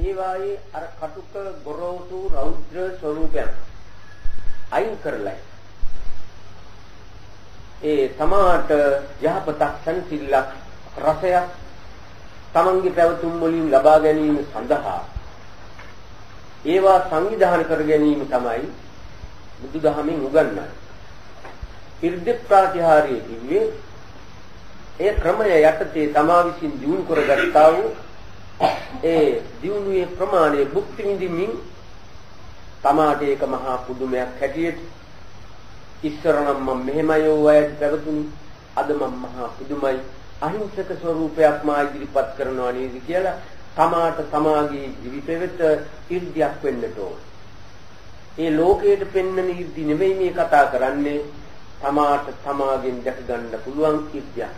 ඒ වායේ අර කටුක ගොරෝසු රෞද්‍ර ස්වરૂපයන් අයින් කරලා ඒ තමාට යහපතක් සංසිල්ලක් රසයක් තමන්ගේ පැවතුම් වලින් ලබා ගැනීම සඳහා ඒවා සංවිධානය කර ගැනීම තමයි බුදුදහමෙන් උගන්වන්නේ. ඉර්ධි ප්‍රාතිහාර්ය කිව්වේ ඒ ක්‍රමය යටතේ තමා විසින් දියුණු කරගත්තා වූ ඒ දියුණුවේ ප්‍රමාණය භුක්ති විඳින්මින් තමාට ඒක මහා පුදුමයක් හැටියට ඉස්සර නම් මම මෙහෙමයි ඔයයට පැවතුනි අද මම මහා පුදුමයි අහිංසක ස්වરૂපයක් මා ඉදිරිපත් කරනවා නේද කියලා තමාට තමාගේ ජීවිතෙ වෙත ඉර්ධියක් වෙන්නට ඕන. ඒ ලෝකයට පෙන්වන ඉර්ධි නෙමෙයි මේ කතා කරන්නේ තමාට තමාගෙන් දැක ගන්න පුළුවන් ඉර්ධියක්.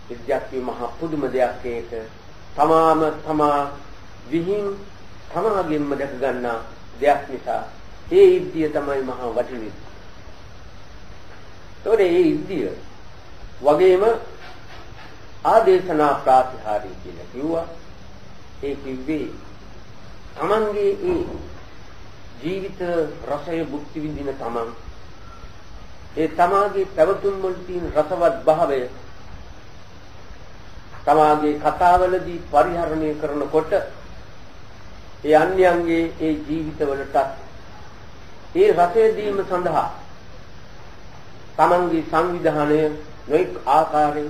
ඉර්ධියක් මේ මහා පුදුම දෙයක් ඒක. තමා විහිං තමාගෙන්ම දැක ගන්නා දෙයක් නිසා ඒ ඉර්ධිය තමයි මහා වටිනේ. ඒතොර ඒ ඉර්ධිය වගේම ආදේශනා ප්‍රාතිහාර්ය කියලා කිව්වා. ඒ කිව්වේ තමන්ගේ ඒ ජීවිත රසය භුක්ති විඳින තමන් ඒ තමාගේ පැවතුම් වල තියෙන රසවත් භාවය තමාගේ කතාවලදී පරිහරණය කරනකොට ඒ අන්‍යයන්ගේ ඒ ජීවිතවලට ඒ රසය දීම සඳහා තමන්ගේ සංවිධානය නොඑක් ආකාරයෙන්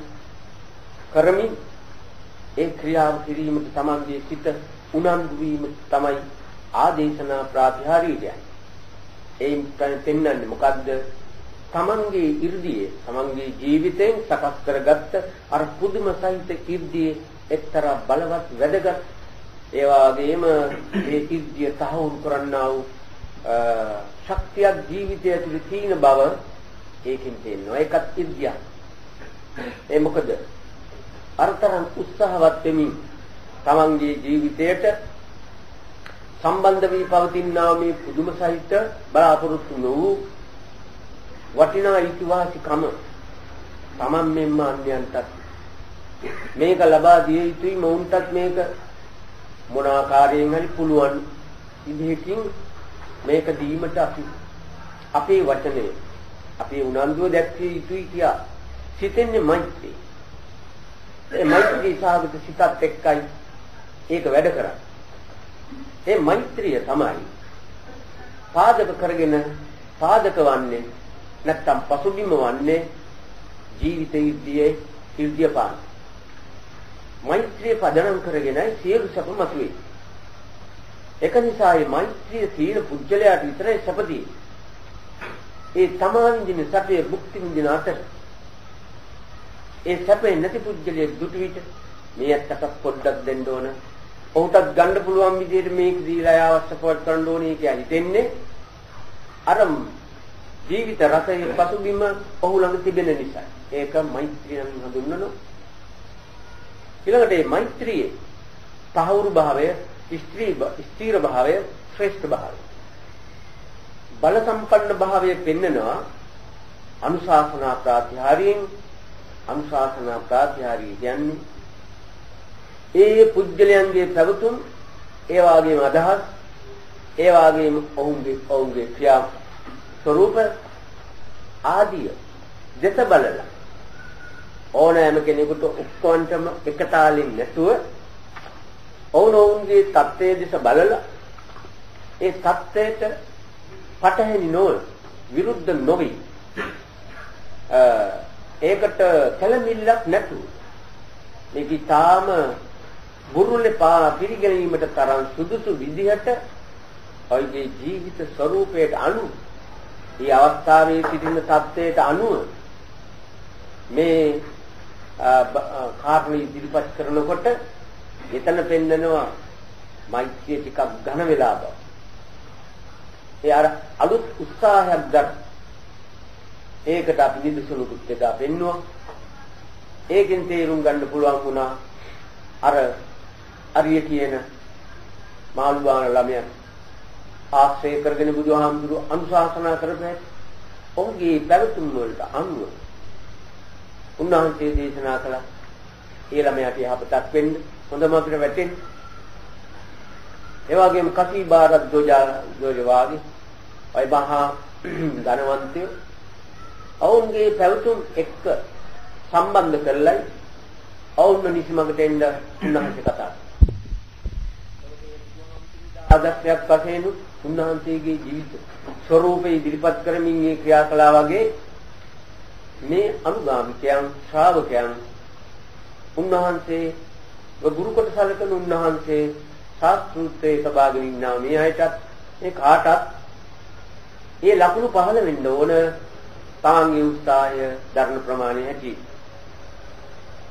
කරමින් ඒ ක්‍රියාව කිරීමට තමන්ගේ සිත උනන්දු වීම තමයි ආදේශනා ප්‍රාතිහාර්යය. එයින් පෙන්වන්නේ මොකද්ද? තමන්ගේ ඉර්ධියේ තමන්ගේ ජීවිතයෙන් සකස් කරගත්ත අර පුදුම සහිත ඉර්ධියේ එක්තරා බලවත් වැදගත් ඒ වගේම මේ ඉර්ධිය තහවුරු කරන්නා වූ ශක්තියක් ජීවිතය ඇතුළේ තියෙන බව ඒකෙන් තේරෙනවා. ඒකත් ඉර්ධියක්. ඒ මොකද? අර්ථයන් උත්සාහවත් වෙමින් තමන්ගේ ජීවිතයට සම්බන්ධ වී පවතිනා මේ පුදුම සහිත බලාපොරොත්තු වූ වටිනා ඉතිවාසිකම තමන් මෙන්ම අන්‍යයන්ටත් මේක ලබා දිය යුතුයි. මොවුන්ටත් මේක මොන ආකාරයෙන් හරි පුළුවන් ඉදිරියකින් මේක දීමට අපේ වචනේ අපේ උනන්දුව දැක්විය යුතුයි කියා සිතෙන්නේ මෛත්‍රී. ඒ මෛත්‍රී සාගත සිතත් එක්කයි ඒක වැඩ කරන්නේ. ඒ මෛත්‍රිය තමයි පාදක කරගෙන පාදක වන්නේ නැත්තම් පසුබිම වන්නේ ජීවිතයේ ඉර්ධිය පාන. මෛත්‍රිය පදනම් කරගෙනයි සියලු සැප මතුවේ. ඒක නිසා මේ මෛත්‍රිය තියෙන පුජ්‍යලයාට විතරයි සැපදී. ඒ තමාන්දින සැපේ භුක්ති විඳින අතර ඒ සැපේ නැති පුජ්‍යලයේ දුටු විට මේ ඇත්තට පොඩ්ඩක් දෙන්න ඕන. ඔහුටත් ගන්න පුළුවන් විදිහට මේක දීලා ආව සපෝට් කරන්න ඕනේ කියලා හිතෙන්නේ අර ජීවිත රසයේ පසුබිම ඔහු ළඟ තිබෙන නිසා. ඒක මෛත්‍රියෙන් හඳුන්වනවා. ඊළඟට මේ මෛත්‍රියේ තහවුරු භාවය, ස්ථීර භාවය, ශ්‍රේෂ්ඨ භාවය, බල සම්පන්න භාවය පෙන්නනවා අනුශාසනා ප්‍රාතිහාර්යයෙන්. අනුශාසනා ප්‍රාතිහාර්යය කියන්නේ ඒ පුජ්‍යලයන්ගේ පැවතුම්, ඒ වගේම අදහස්, ඒ වගේම ඔවුන්ගේ ක්‍රියා ස්වરૂප ආදිය දෙත බලලා ඕනෑම කෙනෙකුට ඔක්කොන්ටම එක තාලෙන් නැතුව ඔවුන්ගේ தත්ත්වයේ දෙස බලලා ඒ தත්ත්වයට පටහැනි නොව විරුද්ධ නොවි ඒකට කලමිල්ලක් නැතුව මේක තාම බුරුලේ පිළිගැනීමට තරම් සුදුසු විදිහට ඔයගේ ජීවිත ස්වરૂපයට අනුව මේ අවස්ථාවේ සිටින තත්ත්වයට අනුව මේ කාරණේ ඉදිරිපත් කරනකොට එතන පෙන්නනවා මෛත්‍රිය ටිකක් ඝන වෙලා බව. ඒ අර අලුත් උත්සාහයක් ගන්න. ඒකට අපි නිදසුනුකුත් දෙදා පෙන්නවා. ඒකෙන් තේරුම් ගන්න පුළුවන් වුණා අර අරිය කියන මාළු බාන ළමයා ආශ්‍රය කරගෙන බුදුහාමුදුරුවෝ අනුශාසනා කරපෑ ඔහුගේ පැවතුම් වලට අනුව උන්වහන්සේ දේශනා කළා ඒ ළමයාට යහපතක් වෙන්න හොඳම අපිට වැටෙන්න ඒ වගේම කසී බාරද්දෝජ වාගේ අය මහා ධනවන්තයෝ ඔවුන්ගේ පැවතුම් එක්ක සම්බන්ධ කරලයි ඔවුන් නිසිමකට එන්න උන්වහන්සේ කතා කරා. ආදර්ශයක් වශයෙන් උන්වහන්සේගේ ජීවිත ස්වરૂපේ ඉදිරිපත් කරමින් මේ ක්‍රියා කළා වගේ මේ අනුගාමිකයන් ශ්‍රාවකයන් උන්වහන්සේ ගුරු කොට සැලකෙන උන්වහන්සේ ශාස්ත්‍රූත්‍රයේ සබාගෙන ඉන්නා මේ අයටත් මේ කාටත් ඒ ලකුණු පහළ වෙන්න ඕන තාන්ගේ උත්සාහය ධර්ම ප්‍රමාණය ඇති.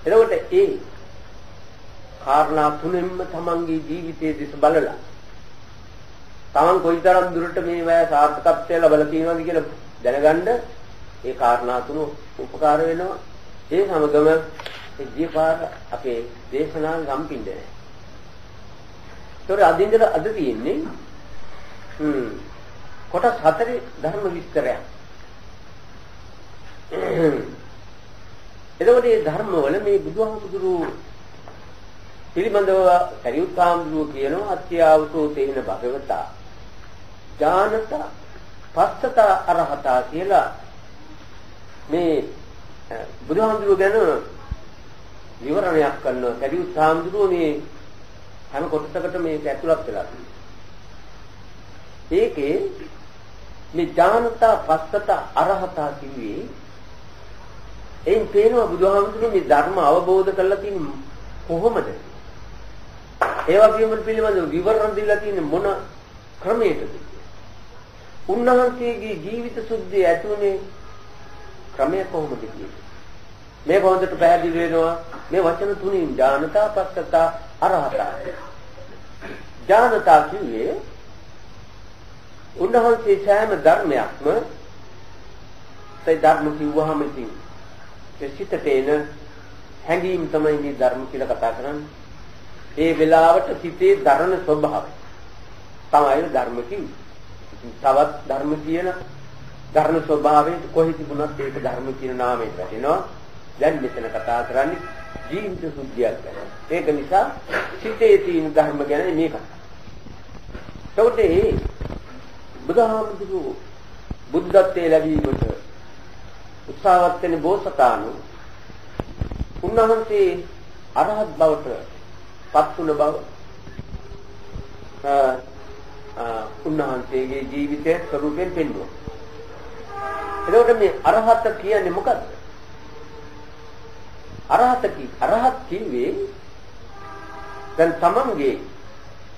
එතකොට ඒ කාරණා තුනෙන්ම තමන්ගේ ජීවිතයේ දිස බලලා තමන් කොයිතරම් දුරට මේ වය සාර්ථකත්වය ලබලා තියෙනවද කියලා දැනගන්න ඒ කාරණා තුන උපකාර වෙනවා. ඒ සමගම ජීපාර අපේ දේශනාව සම්පින්දනය. ඒතොර අදින්දර අද තියෙන්නේ කොටස් 4 ධර්ම විස්තරයක්. එතකොට මේ ධර්ම වල මේ බුදුහාමුදුරු පිළිබඳව සරියුත් හාමුදුරුවෝ කියනවා අත්‍යාවතෝ තේන භගවතා ඥානත පස්සත අරහතා කියලා මේ බුදුහාමුදුරුවෝ ගැන විවරණයක් කරනවා. සරියුත් හාමුදුරුවෝ මේ හැම කොටසකට මේක ඇතුළත් වෙලා තියෙනවා. ඒකේ මේ ඥානත පස්සත අරහතා කිව්වේ එයින් පේනවා බුදුහාමුදුරුවෝ මේ ධර්ම අවබෝධ කරලා තියෙන්නේ කොහොමද? ඒ වගේම පිළිබඳව විවරණ දීලා තියෙන්නේ මොන ක්‍රමයකටද? උන්වහන්සේගේ ජීවිත සුද්ධිය ඇතුනේ ක්‍රමය කොහොමද කියන්නේ? මේ කොහොමදට පැහැදිලි වෙනවා මේ වචන තුنين ඥානතා පස්සතා අරහතා. ඥානතා කියන්නේ උන්වහන්සේ සෑම ධර්මයක්ම ඒ ධර්ම කිව්වහම ඉතින් ඒ සිතට එන හැඟීම් තමයි මේ ධර්ම කියලා කතා කරන්නේ. ඒ වෙලාවට සිතේ දරණ ස්වභාවය තමයි ධර්ම කියන්නේ. තවත් ධර්ම කියන ධර්ම ස්වභාවයෙන් කොහේ තිබුණත් ඒක ධර්ම කියන නාමයෙන් වැටෙනවා. දැන් මෙතන කතා කරන්නේ ජීවිත සුද්ධියක් ගැන. ඒක නිසා සිතේ තියෙන ධර්ම ගැන මේ කතා. ඒකට ඒ බුදුහාමුදුරුවෝ බුද්ධත්වයේ ලැබීමට උත්සාහවත් වෙන බෝසතාණන් උන්වහන්සේ අරහත් බවට පත් වුණ බව උන්වහන්සේගේ ජීවිතයේ ස්වරූපයෙන් පෙන්වනවා. එතකොට මේ අරහත් කියන්නේ මොකද්ද? අරහත් කිව්වේ දැන් තමන්ගේ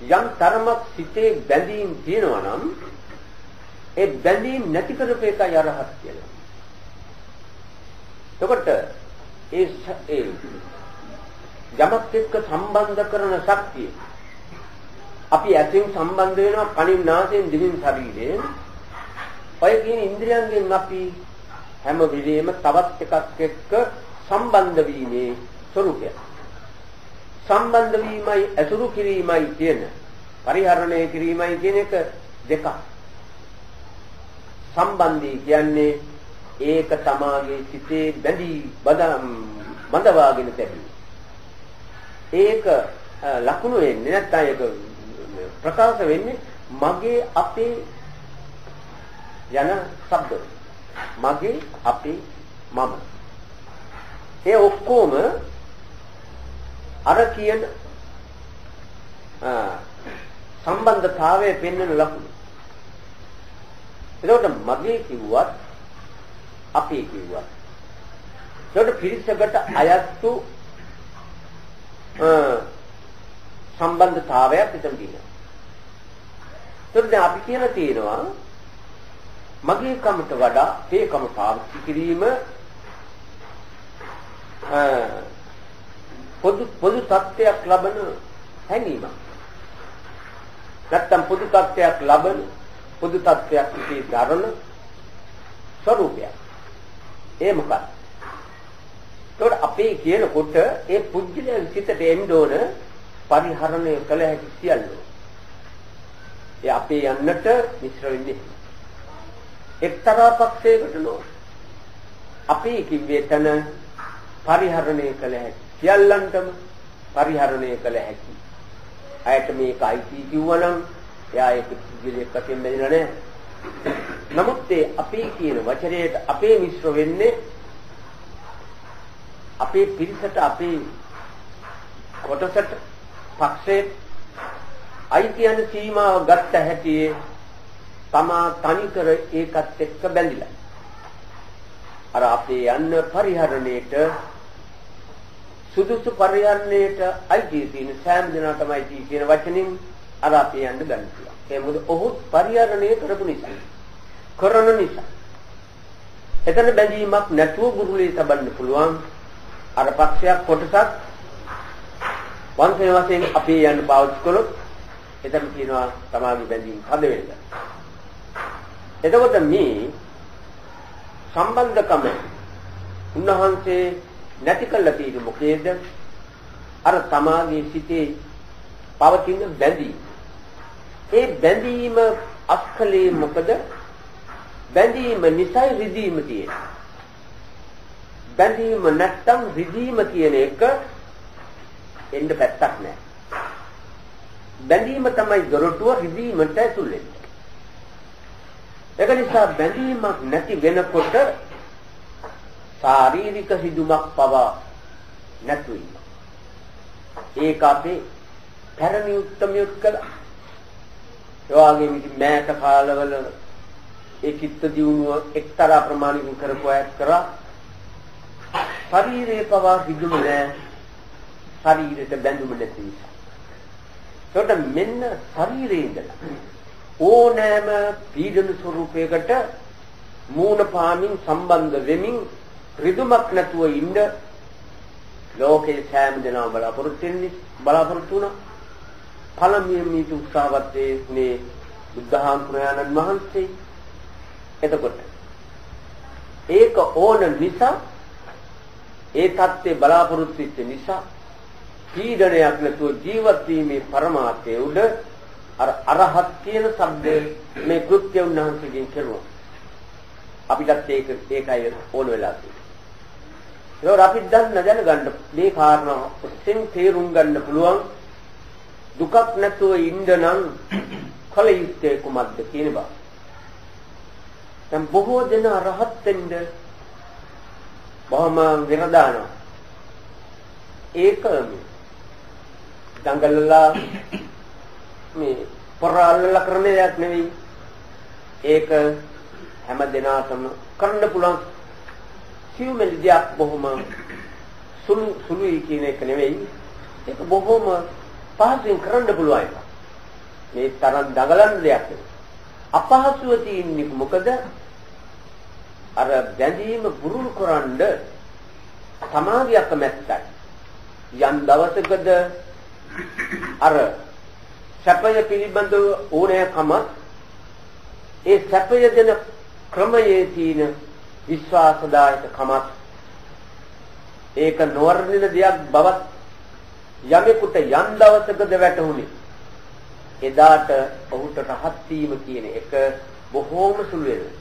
යම් තරමක් සිතේ බැඳීම් තියෙනවා නම් ඒ බැඳීම් නැති කරපු එකයි අරහත් කියලා. එතකොට ඒ යමක් එක්ක සම්බන්ධ කරන ශක්තිය අපි ඇසින් සම්බන්ධ වෙනවා කනින් නාසයෙන් දිවෙන් ශරීරයෙන්. ඔය කියන ඉන්ද්‍රියයන්ගෙන් අපි හැම වෙලෙම තවත් එකක් එක්ක සම්බන්ධ වීමේ ස්වરૂපය. සම්බන්ධ වීමයි අසුරු කිරීමයි කියන පරිහරණය කිරීමයි කියන එක දෙකක්. සම්බන්ධී කියන්නේ ඒක තමාගේ සිතේ බැඳී බඳවාගෙන තිබෙන. ඒක ලකුණු වෙන්නේ නැත්නම් ඒක ප්‍රකාශ වෙන්නේ මගේ අපේ යන શબ્ද. මගේ අපේ මම. ඒ ඔක්කොම අර කියන සම්බන්ධතාවයේ පෙන්වන ලකුණු. එතකොට මගේ කිව්වත් අපේ කිව්වත් ඒකට පිරිසකට අයත්තු සම්බන්ධතාවයක් විතර තියෙනවා. ඒත් දැන් අපි කියලා තියෙනවා මගේ කමට වඩා ඒ කම පාවිච්චි කිරීම පොදු තත්ත්වයක් ලබන හැඟීමක්. නැත්තම් පොදු තත්ත්වයක් ලබන පොදු තත්ත්වයක් ඉති දරන ස්වરૂපයක්. ඒ මොකක්ද? ඒකට අපේ කියනකොට ඒ පුජ්‍යලයන් සිතට එන්න ඕන පරිහරණය කළ හැකි සියල්ල. ඒ අපේ යන්නට මිශ්‍ර වෙන්නේ එක්තරා පක්ෂයකට නෝ. අපේ කිව්වේ තන පරිහරණය කළ හැකි සියල්ලන්ටම පරිහරණය කළ හැකි අයට මේක අයිති කිව්වනම් එයා ඒක පිළිගන්නේ කටින් බැඳිලා නැහැ. නමුත් ඒ අපේ කියන වචනයට අපේ මිශ්‍ර වෙන්නේ අපේ පිරිසට අපේ කොටසට පක්ෂේ අයිතියන සීමාව ගත්ත හැටියේ තමා තනිකර ඒකත් එක්ක බැඳිලා. අර අපේ යන්න පරිහරණයට සුදුසු පරිහරණයට අයිති තියෙන සෑම දිනකටම අයිති කියන වචنين අර අපේ යන්න ගන්න පුළුවන්. ඒ මොකද ඔහු පරිහරණය කරපු නිසා. කරන නිසා. එතන බැඳීමක් නැතුව ගුරුලේ තබන්න පුළුවන්. අර පක්ෂයක් කොටසක් වංශය වශයෙන් අපේ යන්න පාවිච්චි කළොත් එතන කියනවා තමාගේ බැඳීම් හද වෙන්න. එතකොට මේ සම්බන්ධකම උන්වහන්සේ නැති කළා තියෙන්නේ මොකේද? අර තමාගේ සිතේ පවතින බැඳීම. ඒ බැඳීම අස්කලේ මොකද? බැඳීම නිසා රිදීම තියෙනවා. බැඳීම නැත්තම් රිදීම කියන එක එන්න පැත්තක් නැහැ. බැඳීම තමයි දොරටුව රිදීමට ඇතුල් වෙන්නේ. ඒක නිසා බැඳීමක් නැති වෙනකොට ශාරීරික සිදුමක් පවා නැතු වෙනවා. ඒක අපේ පැරණි උත්තමියොත් කළා. ඒ වගේම මෑත කාලවල ඒ චිත්ත දියුණුව එක්තරා ප්‍රමාණයකින් කරපු අය කරා. ශරීරේ පවා සිදුම නැහැ. ශරීරයට බැඳුම නැති නිසා. ඒකට මෙන්න ශරීරයේ ඉඳලා ඕනෑම පීඩන ස්වරූපයකට මූණ පාමින් සම්බන්ධ වෙමින් රිදුමක් නැතුව ඉන්න ලෝකේ සෑම දෙනාම බලාපොරොත්තු වුණා. පළමුවෙන් මේ උත්සාහවත් මේ බුද්ධහාමුදුරයන්න් වහන්සේ. එතකොට ඒක ඕන නිසා ඒ தත්ත්වේ බලාපොරොත්තු වෙච්ච නිසා පීඩනයක් නැතුව ජීවත් වීමේ පරමාර්ථය උඩ අර අරහත් කියන શબ્දේ මේ කෘත්‍ය උන්වහන්සේගෙන් කෙරුවා. අපිටත් ඒකයි ඕන වෙලා තියෙන්නේ. ඒක අපි දැනගන්න මේ කාරණා ඔස්සෙන් තේරුම් ගන්න පුළුවන් දුකක් නැතුව ඉන්න නම් කල යුත්තේ කුමක්ද කියන බව. දැන් බොහෝ දෙනා රහත් වෙන්න බොහොම විරදානවා. ඒක දඟලලා මේ පරාලලා කරන දෙයක් නෙවෙයි. ඒක හැම දිනාටම කරන්න පුළුවන් සියුමෙලි දෙයක් බොහොම සුළුයි කියන එක නෙවෙයි. ඒක බොහොම පහසුවෙන් කරන්න පුළුවන් එක. මේ තරම් දඟලන දෙයක් නෙවෙයි. අපහසුව තියෙන්නේ මොකද? අර බැඳීම බුරුල් කරන්න සමාධිය අකමැත්තයි. යම් දවසකද අර සැපය පිළිබඳව ඕනෑකම ඒ සැපය දෙන ක්‍රමයේ තියෙන විශ්වාසදායකකමත් ඒක නොවර්ණින දෙයක් බවත් යමෙකුට යම් දවසකද වැටහුනේ එදාට ඔහුට රහත් වීම කියන එක බොහෝම සුළු වෙනවා.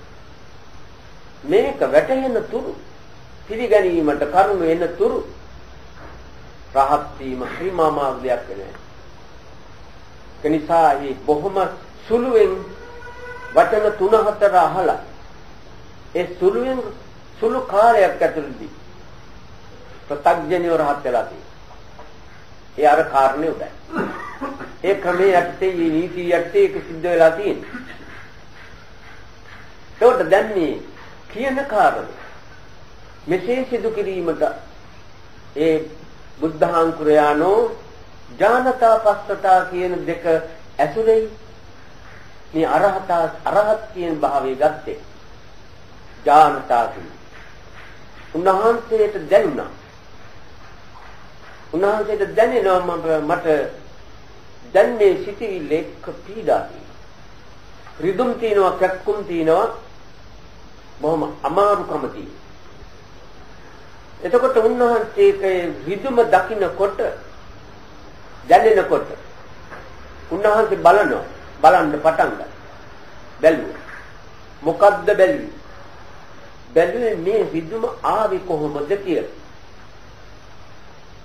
මේක වැටහෙන තුරු පිළිගැනීමට කරුණු එන තුරු රහත් වීම ශ්‍රීමාමාර්ගයක් වෙනවා. ඒ නිසා මේ බොහොම සුළුෙන් වචන 3-4 අහලා ඒ සුළුෙන් සුළු කාර්යයක් ඇතුළතදී ප්‍රත්‍යඥයව රහත් වෙලා තියෙනවා. ඒ අර කාරණේ උදයි. ඒ ක්‍රමයේ යටතේ මේ නීති යටතේ ඒක සිද්ධ වෙලා තියෙනවා. ඒකට දැන් මේ කියන කාරණේ මෙසේ සිදු කිරීමට ඒ බුද්ධාංකුරයානෝ ඥානතා පස්සතා කියන දෙක ඇතුලේ මේ අරහත් කියන භාවය ගත්තේ ඥානතා කියන. උන්වහන්සේට දැනුණා. උන්වහන්සේට දැනෙනවා මට දැන් මේ සිටිවිල්ල එක්ක පීඩා තියෙනවා. රිදුම් තියෙනවා, කැක්කුම් තියෙනවා. බොහොම අමාරුකම තියෙනවා. එතකොට උන්වහන්සේගේ රිදුම දකින්නකොට දැනෙනකොට උන්වහන්සේ බලන්න පටන් ගත්තා. බැලුවා. මොකද්ද බැලුවේ? බැලුවේ මේ රිදුම ආවේ කොහොමද කියලා.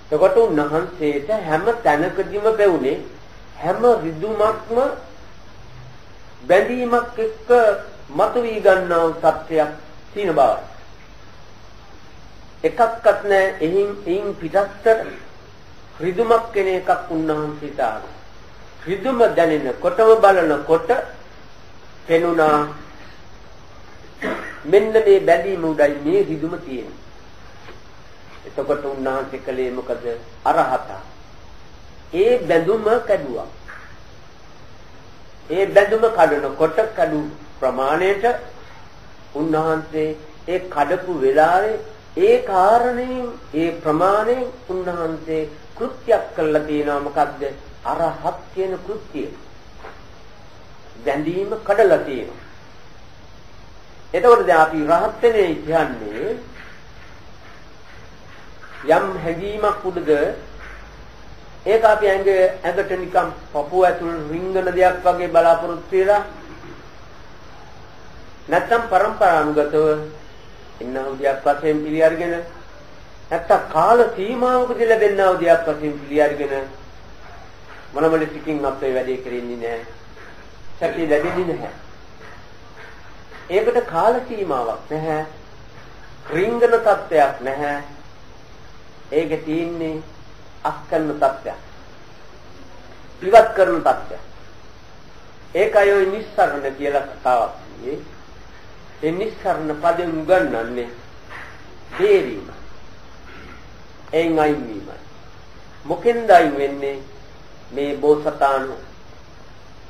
එතකොට උන්වහන්සේට හැම තැනකදීම බැවුනේ හැම රිදුමක්ම බැඳීමක් එක්ක මතුවී ගන්නා වූ සත්‍යයක් තියෙන බවයි. එකක්වත් නැහැ එයින් පිටස්තර රිදුමක් කෙන එකක් උන්වහන්සේට ආවා. රිදුම දැනෙනකොටම බලනකොට පෙනුණා මෙන්න මේ බැඳීම උඩයි මේ රිදුම තියෙන්නේ. එතකොට උන්වහන්සේ කලේ මොකද? අරහත. ඒ බැඳුම කැඩුවා. ඒ බැඳුම කඩනකොට කඩු ප්‍රමාණයට උන්වහන්සේ ඒ කඩපු වෙලාවේ ඒ කාරණයෙන් ඒ ප්‍රමාණයෙන් උන්වහන්සේ කෘත්‍යයක් කළා තියෙනවා. මොකද්ද? අරහත් කියන කෘත්‍යය. බැඳීම කඩලා තියෙනවා. එතකොට දැන් අපි රහත් වෙන්නේ කියන්නේ යම් හැඟීමක් උඩද ඒක අපි ඇඟට නිකම් පපුව ඇතුළේ රිංගන දෙයක් වගේ බලාපොරොත්තු වෙලා නැත්තම් පරම්පරානුගතව ඉන්නව දෙයක් වශයෙන් පිළි අරගෙන නැත්තම් කාල සීමාවකදී ලැබෙනා වූ දෙයක් වශයෙන් පිළි අරගෙන මොනමලසිකින් අපේ වැඩේ කරෙන්නේ නැහැ. සැකේ ලැබෙන්නේ නැහැ. ඒකට කාල සීමාවක් නැහැ. රිංගන තත්ත්වයක් නැහැ. ඒක තියෙන්නේ අස්කරන තත්ත්වයක්. ඉවත් කරන තත්ත්වයක්. ඒකයි ඔය නිස්සරණ කියලා කතාවක් නේ. ඒ නිස්සරණ පදෙන් උගන්වන්නේ බේරීම. එයින් අයින් වීම. මොකෙන්ද අයින් වෙන්නේ? මේ බෝසතාණු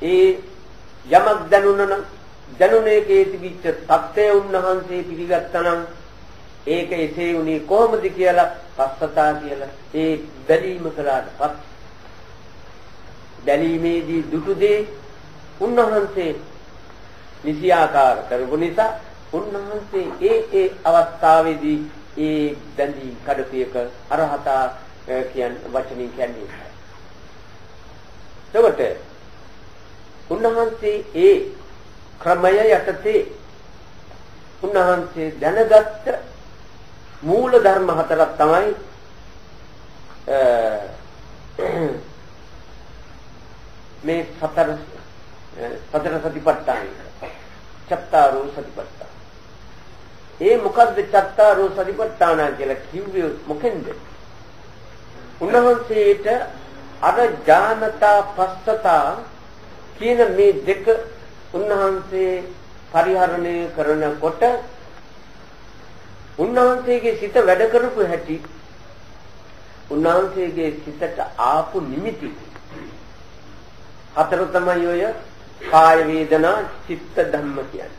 ඒ යමක් දැනුනේ කේතිවිච්ච තත්ත්වය උන්වහන්සේ පිළිගත්තා නම් ඒක එසේ උනේ කොහොමද කියලා පස්සතා කියලා ඒ බැලීම කළාට පස්සේ බැලීමේදී දුටුදී උන්වහන්සේ නිසියාකාර කරපු නිසා උන්වහන්සේ ඒ අවස්ථාවේදී ඒ බැඳී කඩපියක අරහතා කියන වචනින් කියන්නේ. එතකොට උන්වහන්සේ ඒ ක්‍රමය යටතේ උන්වහන්සේ දැනගත්ත මූල ධර්ම හතරක් තමයි මේ සතර සතිපට්ඨාන චත්තාරෝ සතිපට්ඨාන. ඒ මොකද්ද චත්තාරෝ සතිපට්ඨාන කියලා කිව්වේ මොකෙන්ද? උන්වහන්සේට අර ඥානතා පස්සතා කියන මේ දෙක උන්වහන්සේ පරිහරණය කරනකොට උන්වහන්සේගේ සිත වැඩ කරපු හැටි උන්වහන්සේගේ සිතට ආපු නිමිති හතර තමයි ඔය කාය වේදනා චිත්ත ධම්ම කියන්නේ.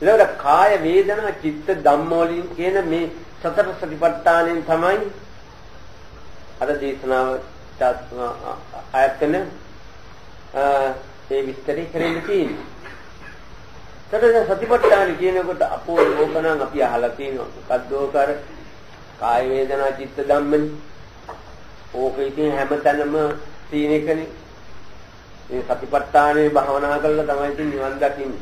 ඊළඟ කාය වේදනා චිත්ත ධම්ම වලින් කියන මේ සතර සතිපට්ඨානෙන් තමයි අද දේශනාව ආයතන ඒ විස්තරي කරන්න තියෙන්නේ. සතර සතිපට්ඨාන කියනකොට අපෝ ලෝකණන් අපි අහලා තියෙනවා. මොකද්ද කර කාය වේදනා චිත්ත ධම්මනේ. ඕක ඉතින් හැමතැනම තියෙන එකනේ. මේ සතිපට්ඨානේ භාවනා කළා තමයි ඉතින් නිවන් දකින්නේ.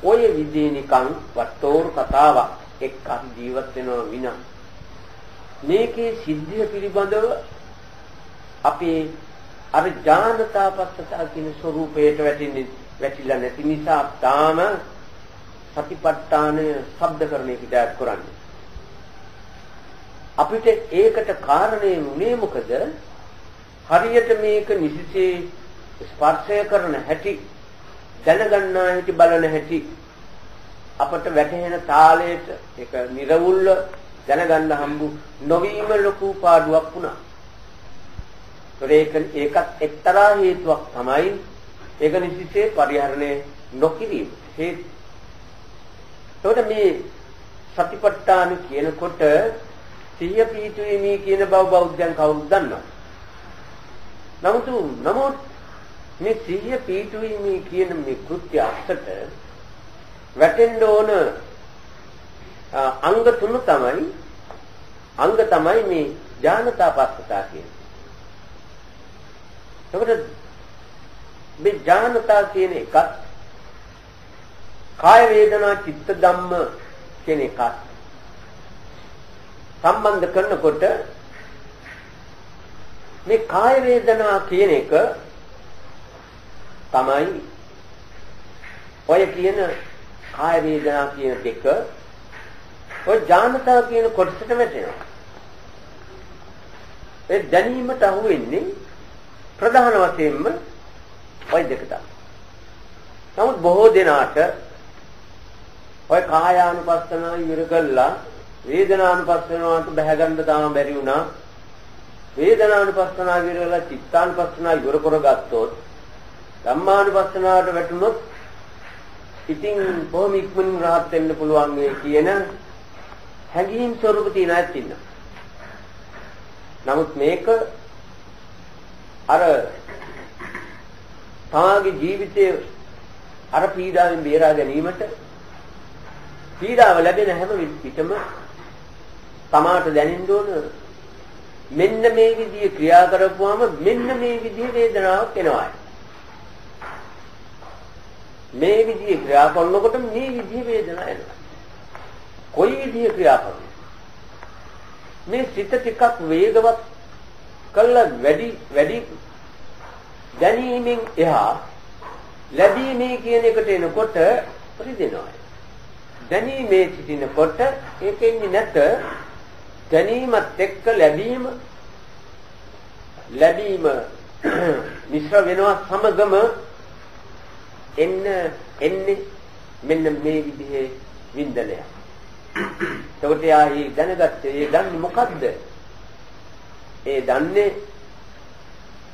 ඔය විදිහේ නිකන් වට්ටෝරු කතාවක් එක්ක ජීවත් වෙනවා විනා මේකේ සිද්ධිය පිළිබඳව අපි අර ඥානතාපස්සතා කියන ස්වરૂපයට වැටිලා නැති නිසා තාම සතිපට්ඨානය ශබ්ද කරන එකට කරන්නේ. අපිට ඒකට කාරණේ උනේ මොකද? හරියට මේක නිසිසේ ස්පර්ශය කරන හැටි දැනගන්නා හැටි බලන හැටි අපට වැටහෙන තාලයට ඒක නිර්වුල්ව දැනගන්න හම්බු නොවීම ලොකු පාඩුවක් වුණා. ඒකත් එක්තරා හේතුවක් තමයි ඒක නිසිසේ පරිහරණය නොකිරීම. ඒකට මේ සතිපට්ඨාන කියනකොට සිහිය පිහිටුවීමේ කියන බව බෞද්ධයන් කවුරුද දන්නවා. නමුත් මේ සිහිය පිහිටුවීමේ කියන මේ කෘත්‍ය අස්සට වැටෙන්න ඕන අංග තුන තමයි මේ ඥානතාපස්සතා කියන්නේ. එතකොට මේ ඥානතා කියන එකත් කාය වේදනා චිත්ත ධම්ම කියන එකත් සම්බන්ධ කරනකොට මේ කාය වේදනා කියන එක තමයි ඔය කියන කාය වේදනා කියන දෙක ඔය ඥානතා කියන කොටසට වැටෙනවා. ඒ දැනීමට අහු වෙන්නේ ප්‍රධාන වශයෙන්ම ඔය දෙක තමයි. නමුත් බොහෝ දෙනාට ඔය කායානුපස්සනාව ඉවර කළා වේදනානුපස්සනාවට බැහැ ගන්න තාම බැරි වුණා. වේදනානුපස්සනාව ඉවර කළා චිත්තානුපස්සනාව ඉවර කරගත්තොත් ධම්මානුපස්සනාවට වැටුනොත් ඉතින් බොහොම ඉක්මනින් rahat වෙන්න පුළුවන් වෙයි කියන හැඟීම් ස්වරූප තියෙන අයත් ඉන්නවා. නමුත් මේක අර තමගේ ජීවිතයේ අර පීඩාවෙන් බේරා ගැනීමට පීඩාව ලැබෙන හැම විටම තමාට දැනෙන්න ඕන මෙන්න මේ විදිහේ ක්‍රියා කරපුවාම මෙන්න මේ විදිහේ වේදනාවක් එනවා. මේ විදිහේ ක්‍රියා කරනකොට මේ විදිහේ වේදනාවක් එනවා. කොයි විදිහේ ක්‍රියා කරන්නේ? මේ සිත ටිකක් වේගවත් කළා වැඩි දැනීමෙන් එහා ලැබීමේ කියන එකට එනකොට පරිදිනවා. දැනීමේ සිටිනකොට ඒකෙන්නේ නැත දැනීමත් එක්ක ලැබීම මිශ්‍ර වෙනවා සමගම එන්නේ මෙන්න මේ විදිහේ වින්දනය. එතකොට යාහි දැනගත්තේ ඒ දන්නේ මොකද්ද? ඒ දන්නේ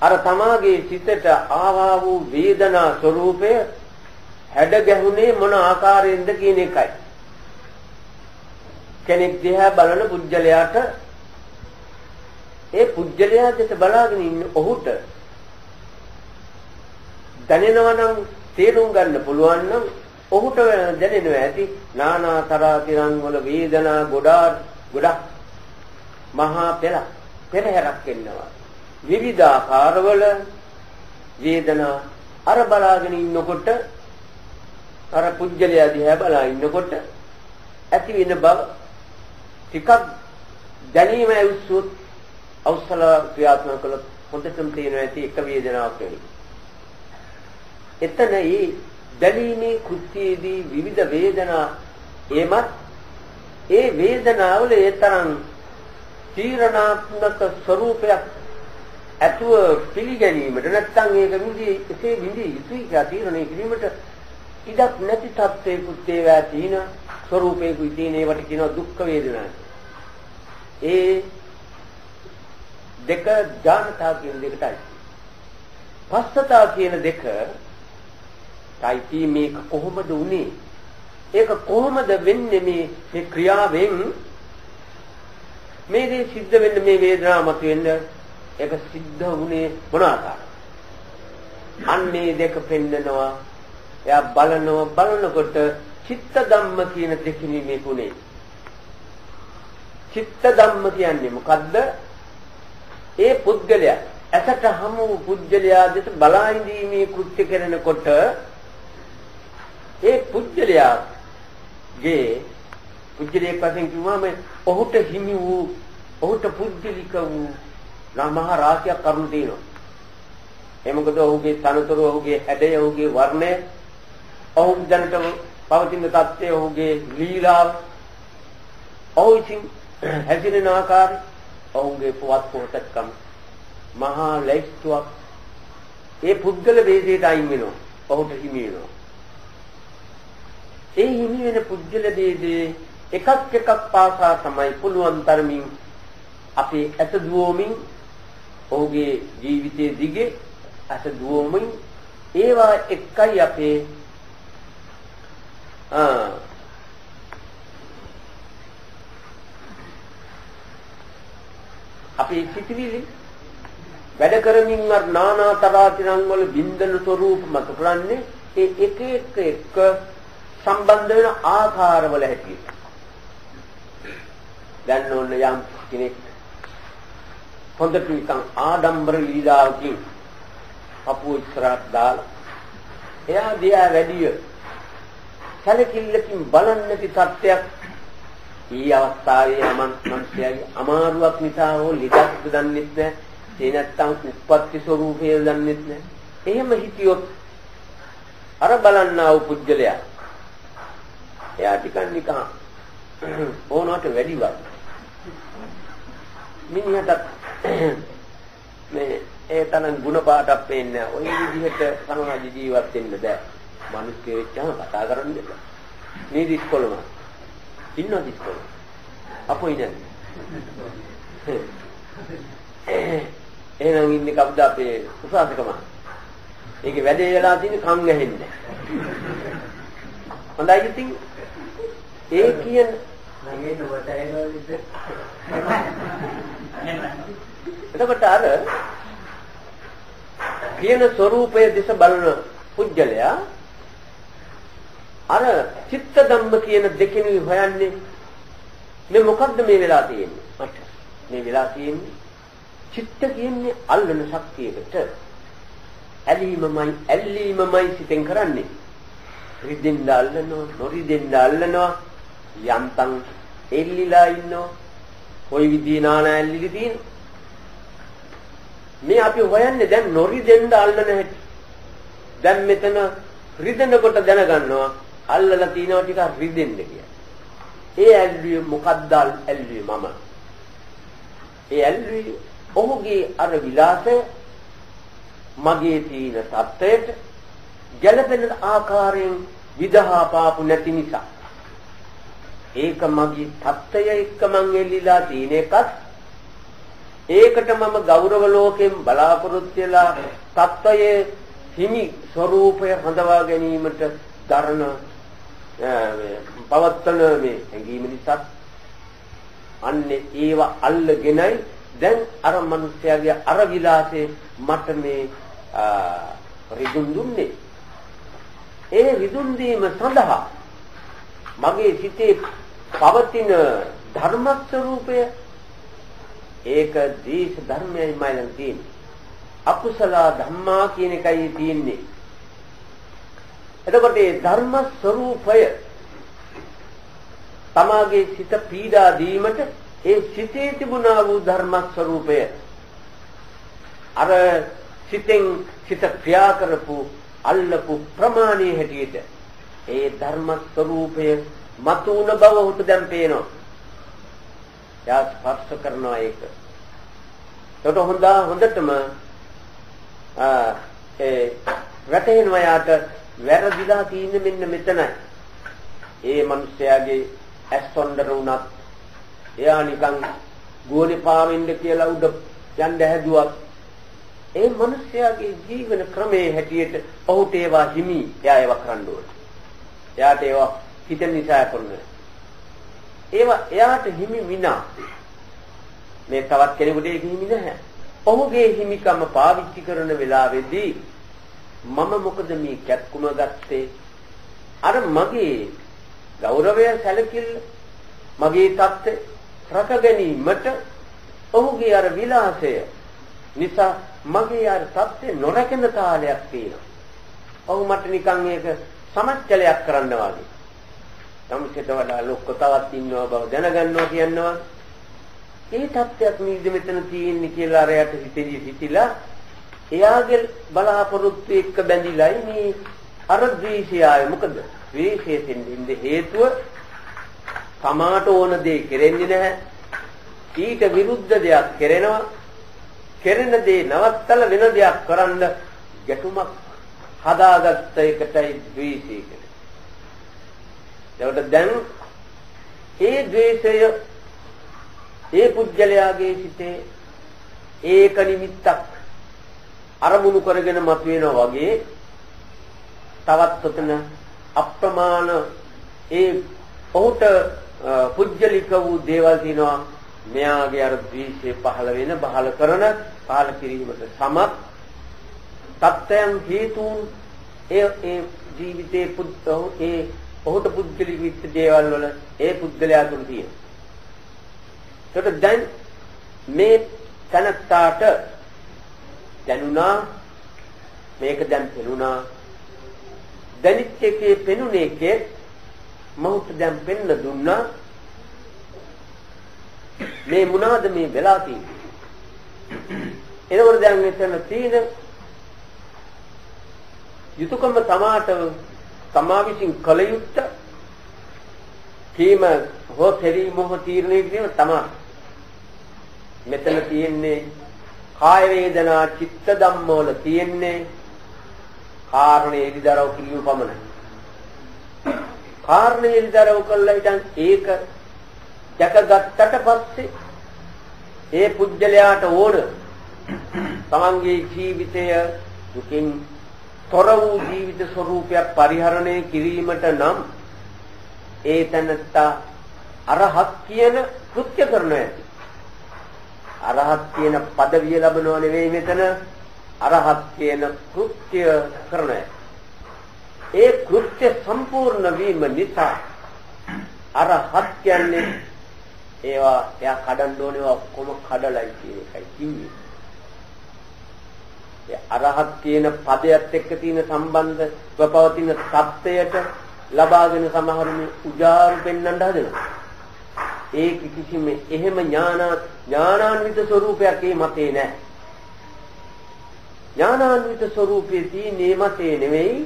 අර තමාගේ සිතට ආවා වූ වේදනා ස්වરૂපය හැඩ ගැහුනේ මොන ආකාරයෙන්ද කියන එකයි. කෙනෙක් දිහා බලන පුජ්‍යලයාට ඒ පුජ්‍යලයා දෙස බලාගෙන ඉන්න ඔහුට දැනෙනවා නම් තේරුම් ගන්න පුළුවන් නම් ඔහුට දැනෙනවා ඇති නානා තරාතිරන් වල වේදනා ගොඩක් මහා පෙරහැරක් වෙනවා. විවිධාකාරවල වේදනා අර බලාගෙන ඉන්නකොට අර පුජ්‍යලයා දිහා බලා ඉන්නකොට ඇති වෙන බව ටිකක් දැනීම ඇවිස්සුත් අවසල ක්‍රියාත්මක කළොත් හොඳටම තේරෙනවා ඇති එක වේදනාවක් වෙයි. එතන ඒ දැනීමේ කෘත්‍යයේදී විවිධ වේදනා එමත් ඒ වේදනාවල ඒ තරම් තීරණාත්මක ස්වરૂපයක් අතුව පිළිගැනීමට නැත්නම් ඒක එසේ විඳී යුතුයි කියලා තීරණය කිරීමට ඉඩක් නැති තත්ත්වයකුත් ඒවා තියෙන ස්වરૂපයකුයි තියෙන ඒවට කියනවා දුක් වේදනා. ඒ දෙක ඥානතා කියන දෙකටයි. පස්සතා කියන දෙක තයිති මේක කොහොමද උනේ? ඒක කොහොමද වෙන්නේ මේ ක්‍රියාවෙන් මේ දේ සිද්ධ වෙන්නේ මේ වේදනාව මත වෙන්නේ ඒක සිද්ධ වුණේ මොන ආකාරද? අන්නේ දෙක පෙන්නනවා. එයා බලනකොට චිත්ත ධම්ම කියන දෙකෙනි මේ තුනේ. චිත්ත ධම්ම කියන්නේ මොකද්ද? ඒ පුද්ගලයා ඇසට හමු පුද්ගලයා දෙස බලා ඉඳීමේ කෘත්‍ය කරනකොට ඒ පුද්ගලයාගේ පුද්ගලයෙක් වශයෙන් කිව්වම ඔහුට හිමි වූ ඔහුට පුද්ගලික වූ මහා රාශියක් කරුණු තියෙනවා. ඒ මොකද ඔහුගේ තනතුර ඔහුගේ හැඩය ඔහුගේ වර්ණය ඔහු දැනට පවතින තත්ත්වය ඔහුගේ ලීලාව ඔහු ඉතින් හැසිරෙන ආකාරය ඔහුගේ පුවත් පොහොසත්කම් මහා ලැයිස්තුවක් ඒ පුද්ගල වේදයට අයින් වෙනවා. ඔහුට හිමි වෙනවා. ඒ හිමි වෙන පුද්ගල වේදේ එකක් පාසා තමයි පුළුවන් තරමින් අපේ ඇස දුවමින් ඔහුගේ ජීවිතයේ දිගේ ඇස දුවමින් ඒවා එකයි අපේ අපේ සිතිවිලි වැඩ කරමින් අර නානා තරාතිරන් වල බින්දන ස්වરૂප මත කරන්නේ ඒ එක සම්බන්ධ වෙන ආකාරවල හැටියට. දැන් ඕන යම් කෙනෙක් හොඳට නිකන් ආඩම්බර ලීලාවකින් අපු ඉස්සරහට දාලා එයා දිහා වැඩිය සැලකිල්ලකින් බලන්නේ තත්ත්වයක් ඊ අවස්ථාවේ මනුස්සයාගේ අමාරුවක් නිසා හෝ ලිකක් දන්නෙත් නැහැ ඒ නැත්තම් උප්පත්ති ස්වરૂපය දන්නෙත් නැහැ. එහෙම හිතියොත් අර බලන්නා වූ පුජ්‍යලයා එයා ටිකක් නිකන් ඕනකට වැඩිවත් මිනිහට මේ ඒ තරම් ಗುಣ පාටක් පේන්නේ ඔය විදිහට සමාජ ජීවත් වෙන්න බෑ. මිනිස්සු වෙච්චාම කතා කරන්න දෙන්න. මේ දිස්කොළම ඉන්නවා දිස්කොළම. අපෝ ඉන්නේ. එහෙනම් ඉන්නේ කවුද අපේ උසාවිකම? ඒකේ වැඩේ වෙලා තියෙන කන් ඇහෙන්නේ. හොඳයි ඉතින් ඒ කියන එතකොට අර කියන ස්වરૂපයේ දිස බලන පුජ්‍යලයා අර චිත්ත ධම්ම කියන දෙකෙන් හොයන්නේ මේ මොකද්ද මේ වෙලා තියෙන්නේ මට මේ වෙලා තියෙන්නේ චිත්ත කියන්නේ අල්ලන ශක්තියකට ඇලීමමයි සිතෙන් කරන්නේ රිදෙන්න අල්ලනවා නොරිදෙන්න අල්ලනවා යන්තම් එල්ලිලා ඉන්නවා කොයි විදිහේ නාන ඇල්ලිලි තියෙන මේ අපි හොයන්නේ දැන් නොරිදෙන්න අල්ලන හැටි දැන් මෙතන රිදෙනකොට දැනගන්නවා අල්ලලා තියනවා ටිකක් රිදෙන්න කියලා ඒ ඇල්ලුවේ මොකද්ද ඇල්ලුවේ මම ඒ ඇල්ලුවේ ඔහුගේ අර විලාසය මගේ තීන සත්‍යයට ගැළපෙන ආකාරයෙන් විදහා පාපු නැති නිසා ඒක මගේ තත්ත්වය එක්ක මං එල්ලිලා තියෙන එකත් ඒකට මම ගෞරව ලෝකයෙන් බලාපොරොත්තු වෙලා තත්ත්වයේ හිමි ස්වરૂපය හඳවා ගැනීමට දරන පවත්තන මේ හැඟීම නිසා අන්නේ ඒව අල්ලගෙනයි දැන් අර මිනිස්යාගේ අර විලාසේ මට මේ රිදුන් දුන්නේ ඒ රිදුන් දීම සඳහා මගේ සිතේ පවතින ධර්ම ස්වરૂපය ඒක දීශ ධර්මයයි මයිලන් තියෙන්නේ අකුසල ධම්මා කියන එකයි තියෙන්නේ එතකොට මේ ධර්ම ස්වરૂපය තමාගේ සිත පීඩා දීමට ඒ සිතේ තිබුණා වූ ධර්ම ස්වરૂපය අර සිතෙන් සිත ක්‍රියා කරපු අල්ලපු ප්‍රමාණයේ හැටියට ඒ ධර්ම ස්වરૂපය මතුන බව උට දැන් පේනවා. යා ස්පර්ශ කරනවා ඒක. ඒකට හොඳටම ඒ වැටෙනවා යාට වැරදිලා තියෙන්නේ මෙන්න මෙතනයි. ඒ මිනිස්යාගේ ඇස් හොඳට උනත් එයා නිකන් ගෝලේ පාවෙන්න කියලා උඩ යන්න හැදුවත් ඒ මිනිස්යාගේ ජීවන ක්‍රමයේ හැටියට ඔහුට ඒවා හිමි එයා ඒවා කරන්න ඕනේ. එයාට ඒවා හිතෙන් නිසා කරන්නේ. ඒවා එයාට හිමි විනා මේ තවත් කෙනෙකුට ඒක හිමි නැහැ. ඔහුගේ හිමිකම පාවිච්චි කරන වෙලාවේදී මම මොකද මේ කැක්කුම ගත්තේ? අර මගේ ගෞරවය සැලකිල්ල මගේ தත්ත්වය රැක ගැනීමට ඔහුගේ අර විලාසය නිසා මගේ අර தත්ත්වය නොරැකෙන තාලයක් තියෙනවා. ඔහු මට නිකන් ඒක සමච්චලයක් කරන්න වගේ. සම්සිත වඩා ලොක්ක තවත් ඉන්නවා බව දැනගන්නවා කියනවා. ඒ தත්ත්වයක් නේද මෙතන තියෙන්නේ කියලා අරයට හිතිලා එයාගේ බලාපොරොත්තු එක්ක බැඳිලායි මේ අර ද්වේෂය ආවේ. මොකද ද්වේෂයෙන් ඉඳ හේතුව තමාට ඕන දේ කෙරෙන්නේ නැහැ. ඊට විරුද්ධ දෙයක් කෙරෙනවා. කෙරෙන දේ නවත්තලා වෙන දෙයක් කරන්න ගැටුමක් හදාගත්ත එකටයි ද්වේෂය කියන්නේ. ඒකට දැන් ඒ ද්වේෂය ඒ පුජ්‍යලයාගේ සිතේ ඒක නිමිත්තක් අරමුණු කරගෙන මතුවෙනා වගේ තවත් උතන අප්‍රමාණ ඒ ඔහුට පුජ්‍යලික වූ දේවල් දිනවා මෙයාගේ අර ද්වේෂය පහළ කිරීමට සමත් තත්ත්වයන් හේතුන් ඒ ජීවිතේ ඒ ඔහුට පුජ්‍යලික විත් දේවල් වල ඒ පුජ්‍යලයා තුන තියෙනවා. ඒකට දැන් මේ තනත්තාට දැනුණා මේක දැන් පෙනුණා දැනිත් එකේ පෙනුනේ එකේ මහුත් දැන් පෙන්න දුන්නා මේ මොනවාද මේ වෙලා තියෙන්නේ එතකොට දැන් මෙතන තියෙන යුතුයකම තමාට තමා විසින් කල යුත්තේ කීම හෝ පරිම හෝ තීරණය කිරීම තමයි. මෙතන තියෙන්නේ කාය වේදනා චිත්ත ධම්ම වල තියෙන්නේ කාරණේ ඉදිරව කිරීම පමණයි. කාරණේ ඉදිරව කළා හිටන් ඒක දැකගත්තට පස්සේ ඒ පුජ්‍යලයාට ඕන තමන්ගේ ජීවිතය දුකින් තොර වූ ජීවිත ස්වરૂපයක් පරිහරණය කිරීමට නම් ඒ තැනත්තා අරහත් කියන කෘත්‍ය කරන ඇති. අරහත් කියන পদවිය ලැබනව නෙවෙයි මෙතන අරහත් කියන කෘත්‍ය කරන ඇති. ඒ කෘත්‍ය සම්පූර්ණ වීම නිසා අරහත් කියන්නේ ඒවා එයා කඩන්න ඕනේ ඔක්කොම කඩලයි කියන එකයි කිව්වේ. ඒ අරහත් කියන පදයට එක්ක තියෙන සම්බන්ධව පවතින සත්‍යයට ලබාගෙන සමහරුනි උජාරු පෙන්වන්න හදනවා. ඒක කිසිම එහෙම ඥානාන්විත ස්වરૂපයක් ඒ මතේ නැහැ. ඥානාන්විත ස්වરૂපයේ තියෙන්නේ මතේ නෙවෙයි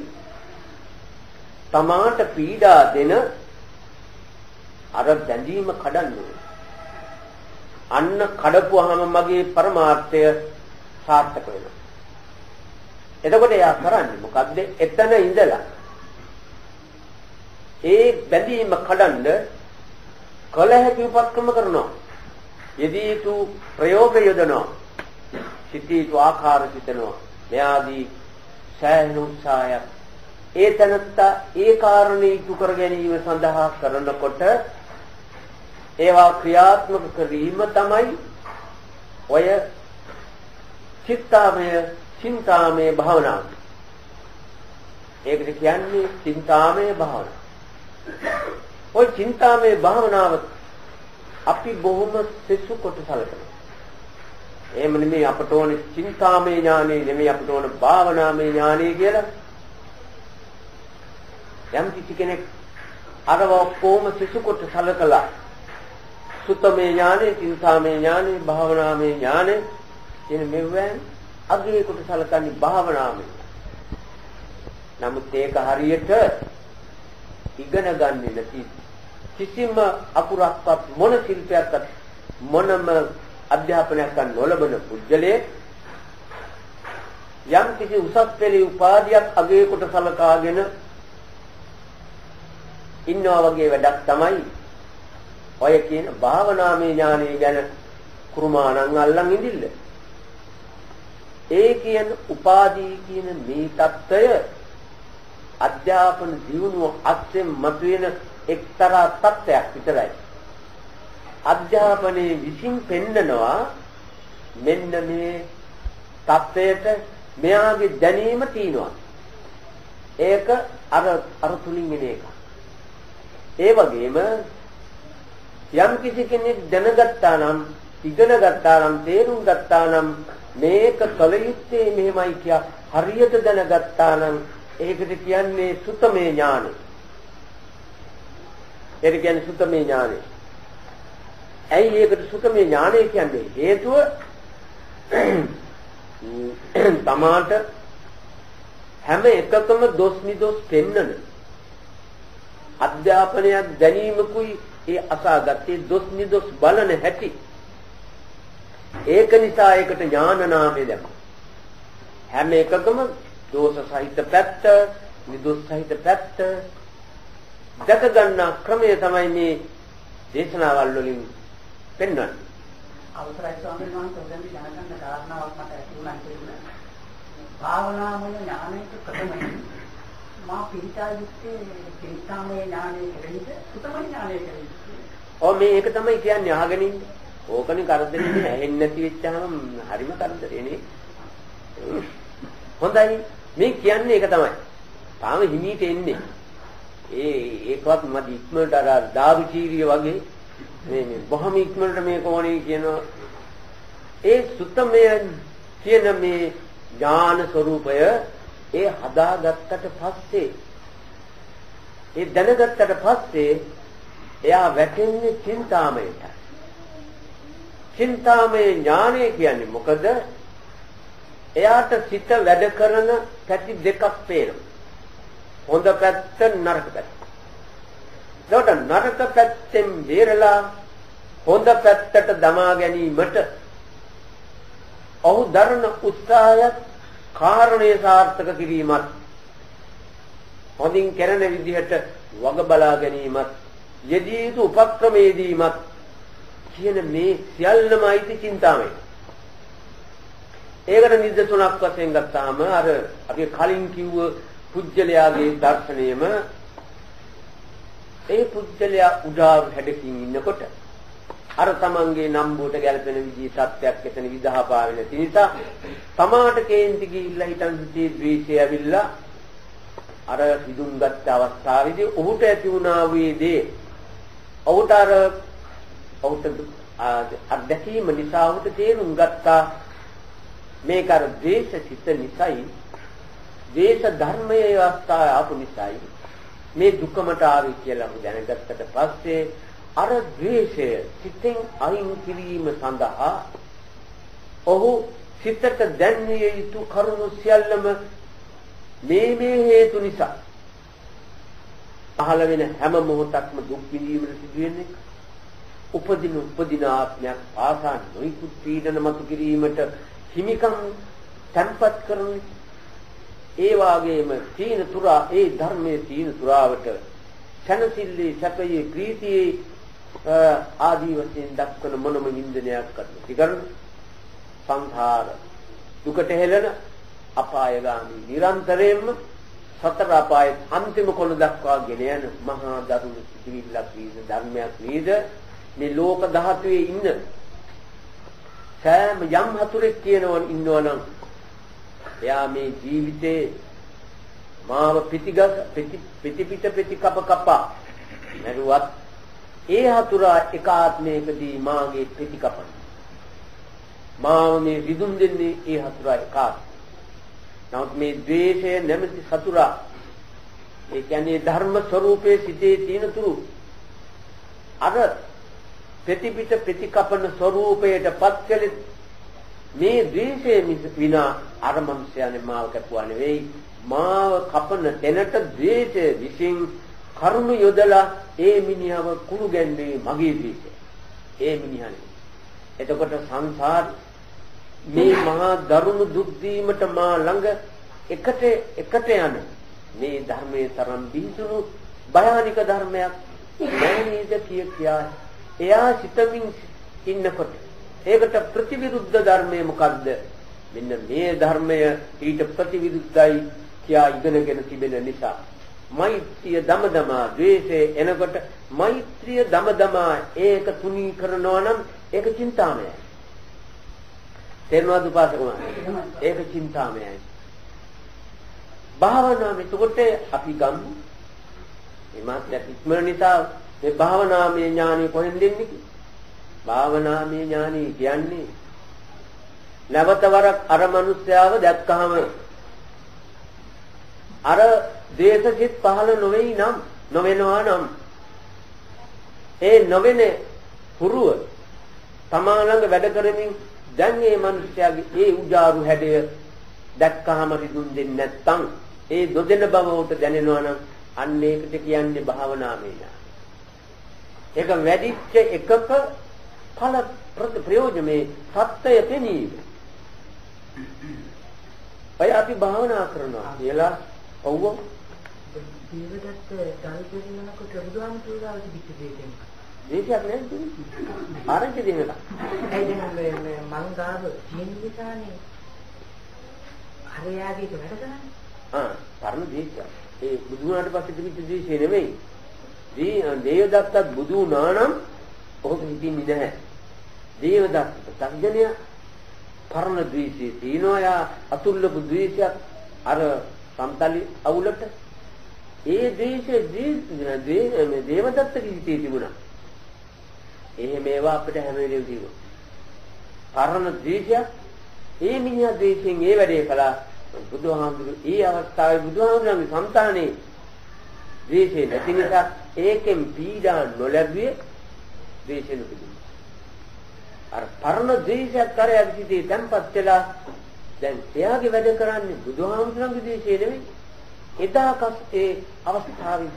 තමාට පීඩා දෙන අර බැඳීම කඩන්නේ. අන්න කඩපුවාම මගේ පරමාර්ථය සාර්ථක වෙනවා. එතකොට එයා කරන්නේ මොකද්ද? එතන ඉඳලා ඒ බැඳීම කඩන්න කල හැකි උපක්‍රම කරනවා. යදීතු ප්‍රයෝග යොදනවා. සිටීතු ආකාර සිතනවා. මෙයාදී සෑහෙන උත්සාහයක් ඒ තනත්තා ඒ කාරණේ ඉටු කර ගැනීම සඳහා කරනකොට ඒවා ක්‍රියාත්මක කිරීම තමයි ඔය චින්තාමය භාවනාව. ඒකට කියන්නේ චින්තාමය භාවනාව. ඔය චින්තාමය භාවනාව අපි බොහොම සෙසු කොට සැලකනවා. එහෙම නෙමෙයි අපට ඕනේ චින්තාමය ඥානෙ නෙමෙයි අපට ඕන භාවනාමය ඥානෙ කියලා. යම් කිසි කෙනෙක් අරව කොහොම සෙසු කොට සැලකලා සුත්තමේ ඥානෙ, චින්තාමය ඥානෙ, භාවනාමය ඥානෙ කියන මෙවෙන් අග්‍රේ කොට සැලකන්නේ භාවනාමය. නමුත් ඒක හරියට ඉගෙන ගන්නේ නැති කිසිම අකුරක්වත් මොන ශිල්පයක්වත් මොනම අධ්‍යාපනයක් නොලබන පුජ්‍යලයේ යම් කිසි උසස් පෙළේ උපාධියක් අගය කොට සලකාගෙන ඉන්නවා වගේ වැඩක් තමයි ඔය කියන භාවනාමය ඥානය ගැන කුරුමානන් අල්ලන් ඉඳිල්ල. ඒ කියන උපාධි කියන මේ தত্ত্বය අධ්‍යාපන දියුණුව අත්යෙන් මතුවෙන එක්තරා තත්ත්වයක් විතරයි. අධ්‍යාපනයේ විසින් පෙන්නනවා මෙන්න මේ තත්ත්වයට මෙයාගේ දැනීම තියෙනවා. ඒක අර තුලින් එන එක. ඒ වගේම යම් කිසි කෙනෙක් දැනගත්තා නම්, ඉගෙන ගත්තා නම්, තේරුම් ගත්තා නම් මේක කල යුත්තේ මෙහෙමයි කියා හරියට දැනගත්තා නම් ඒකට කියන්නේ සුතමේ ඥානෙ. ඒක කියන්නේ සුතමේ ඥානෙ. ඇයි ඒකට සුතමේ ඥානෙ කියන්නේ? හේතුව තමාට හැම එකකම දොස් නිදොස් පෙන්නන අධ්‍යාපනයක් දැනීමකුයි ඒ අසාගත්තේ දොස් නිදොස් බලන හැටි. ඒක නිසා ඒකට ඥාන නාමය දැම්මා. හැම එකකම දෝෂ සහිත පැත්ත, නිදොස් සහිත පැත්ත දැක ගන්න ක්‍රමය තමයි මේ දේශනාවල් වලින් පෙන්වන්නේ. අවසරයි ස්වාමීන් වහන්සේ දැන් දැනගන්න කාරණාවක් මට ඇති වුණා කියන්නේ භාවනාමය ඥානයේ ප්‍රථමයි මා පිළිචා යුත්තේ චින්තාමය ඥානයේ කෙරෙහිද සුතමය ඥානයේ කෙරෙහිද? ඔව් මේ ඒක තමයි කියන්නේ අහගෙන ඉන්න. ඕකනේ කරදරේ ඇහෙන්නේ නැති වෙච්චාම හරිම කරදරේ නේ. හොඳයි මේ කියන්නේ ඒක තමයි. තාම හිමීට එන්නේ. ඒකවත් මදි ඉක්මනට අර දාරු චීරිය වගේ මේ බොහොම ඉක්මනට මේක ඕනේ කියනවා. ඒ සුත්තමය කියන මේ ඥාන ස්වરૂපය ඒ හදාගත්තට පස්සේ ඒ දැනගත්තට පස්සේ එයා වැටෙන්නේ චින්තාමයට. චින්තාමය ඥානය කියන්නේ මොකද? එයාට සිත වැඩ කරන පැති දෙකක් පේනවා. හොඳ පැත්ත නරක පැත්ත. ඒකට නරක පැත්තෙන් බේරලා හොඳ පැත්තට දමා ගැනීමට ඔහු දරන උත්සාහය කාරණේ සාර්ථක කිරීමත් හොඳින් කරන විදිහට වග බලා ගැනීමත් යෙදී යුතු උපක්‍රමයේදීමත් කියන මේ සියල්ලම අයිති චින්තාමය. ඒකට නිදසුණක් වශයෙන් ගත්තාම අර අපි කලින් කිව්ව පුජ්‍යලයාගේ දර්ශනයම ඒ පුජ්‍යලයා උදාව හැඩකින් ඉන්නකොට අර තමන්ගේ නම්බුවට ගැලපෙන විදිහේ සත්‍යයක් එතන විදහාපාවෙ නැති නිසා තමාට කේන්ති ගිහිල්ලා හිටන් සිටි ද්වේෂය ඇවිල්ලා අර හිදුම් ගත්ත අවස්ථාවේදී ඔහුට ඇති වුණා වේදී ඔහුට අත්දැකීම නිසා ඔහුට තේරුම් ගත්තා මේක අර ද්වේෂ සිත නිසායි ද්වේෂ ධර්මයේ අවස්ථාව ආපු නිසායි මේ දුකමට ආවේ කියලා මම දැනගත්තට පස්සේ අර ද්වේෂය සිතෙන් අයින් කිරීම සඳහා ඔහු සිතට දැන්විය යුතු කරුණු සියල්ලම මේ හේතු නිසා පහළ වෙන හැම මොහොතක්ම දුක් විඳීමට සිදු වෙන්නේ උපදින ආත්මයක් ආසා නොයිකුත් පීඩන මතු කිරීමට හිමිකම් තන්පත් කරන ඒ වාගේම තීන තුරා ඒ ධර්මයේ තීන තුරාවට සනසිල්ලේ සැපයේ ප්‍රීතියේ ආදී වශයෙන් දක්වන මොනම නින්දනයක් කරන සංඛාර දුකට හෙළන අපායගාමී නිරන්තරයෙන්ම සතර අපායේ අන්තිම කොළ දක්වා ගෙන යන මහා දරුණු සිටිවිල්ලක් වීද ධර්මයක් වීද මේ ලෝක ධාතුවේ ඉන්න සෑම යම් හතුරෙක් කියනවන් ඉන්නවනම් එයා මේ ජීවිතේ මාව පිටි කප නරුවත් ඒ හතුරා එක ආත්මයකදී මාගේ පිටි කපන මාව මේ විදුම් දෙන්නේ ඒ හතුරා එකක්. නමුත් මේ ද්වේෂය නැමැති සතුරා ඒ කියන්නේ ධර්ම ස්වરૂපයේ සිටේ තියෙන තුරු අර පිටි කපන ස්වરૂපයට පත් කළ මේ ද්වේෂය විනා අර මනුස්සයනේ මාව කපුවා නෙවෙයි මාව කපන තැනට ද්වේෂය විසින් කරුණ යොදලා ඒ මිනිහව කුණු ගැන්වේ මගේ ද්වේෂය ඒ මිනිහනේ. එතකොට සංසාර මේ මහා දරුණු දුක් දීමට මා ළඟ එකට යන මේ ධර්මයේ තරම් බිහිසුණු භයානික ධර්මයක් නැණීද කියා එයා සිතමින් ඉන්නකොට ඒකට ප්‍රතිවිරුද්ධ ධර්මය මොකද්ද? මෙන්න මේ ධර්මය ඊට ප්‍රතිවිරුද්ධයි කියා ඉගෙනගෙන තිබෙන නිසා මෛත්‍රිය දමදමා ද්වේෂය එනකොට මෛත්‍රිය දමදමා ඒක තුනී කරනවා නම් ඒක චින්තාමයයි. තේරෙනවද උපාසකමා? ඒක චින්තාමයයි. භාවනාව එතකොට අපි ගමු මේ මාත්‍ය ඉක්මන නිසා මේ භාවනාමය ඥානෙ කොහෙන්ද එන්නේ? භාවනාමය ඥානෙ කියන්නේ නැවත වරක් අර මිනිස්යාව දැක්කහම අර දේශසිත පහළ නොවෙනවා නම් ඒ නොවෙන පුරුව තමා ළඟ වැඩ කරමින් දැන් මේ මිනිස්යාගේ ඒ උජාරු හැඩය දැක්කහම රිදුන් දෙන්නේ නැත්තම් ඒ දොදෙන බව උට දැනෙනවා නම් අන්න ඒකට කියන්නේ භාවනාමය ඥාන. ඒක වැඩිච්ච එකක ඵල ප්‍රයෝජනේ සත්‍යය පෙනීම. අය අපි භාවනා කරනවා කියලා ඔව්ව ජීවිතත් ගල්පෙන්නකොට බුදුන් කියලා විදිහට දෙන්නේ. දේශයක් නේද? ආරංචි දෙන්නවා. ඒ දෙන්නේ මං ගාව තියෙන විතරනේ. හරියාගේ වැඩ කරන්නේ. පරණ දේශය. ඒ බුදු වුණාට පස්සේ තිබිච්ච දේශය නෙමෙයි. දේවදත්තත් බුදු වුණා නම් ඔහු හිතින්නේ නැහැ. දේවදත්ත සංජනය පරණ ද්වේෂය තියනවා යා අතුල්ලපු ද්වේෂයක් අර සම්තලි අවුලට ඒ ද්වේෂය දේවදත්ත කිහිතේ තිබුණා. එහෙම ඒවා අපිට හැම වෙලේම තියෙනවා. පරණ ද්වේෂයක් ඒ මිනිහා ද්වේෂයෙන් ඒ වැඩේ කළා. බුදුහාමුදුරු ඒ අවස්ථාවේ බුදුහාමුදුරන්ගේ సంతානේ ද්වේෂය නැති නිසා ඒකෙන් පීඩා නොලැබුවේ ද්වේෂෙ නුදුන්නේ. අර පරණ ද්වේෂයක් කරයක් සිටී තැන්පත් වෙලා දැන් එයාගේ වැඩ කරන්නේ බුදුහාමුදුරන්ගේ දේශේ නෙවෙයි. එදාකත් ඒ අවස්ථාවේ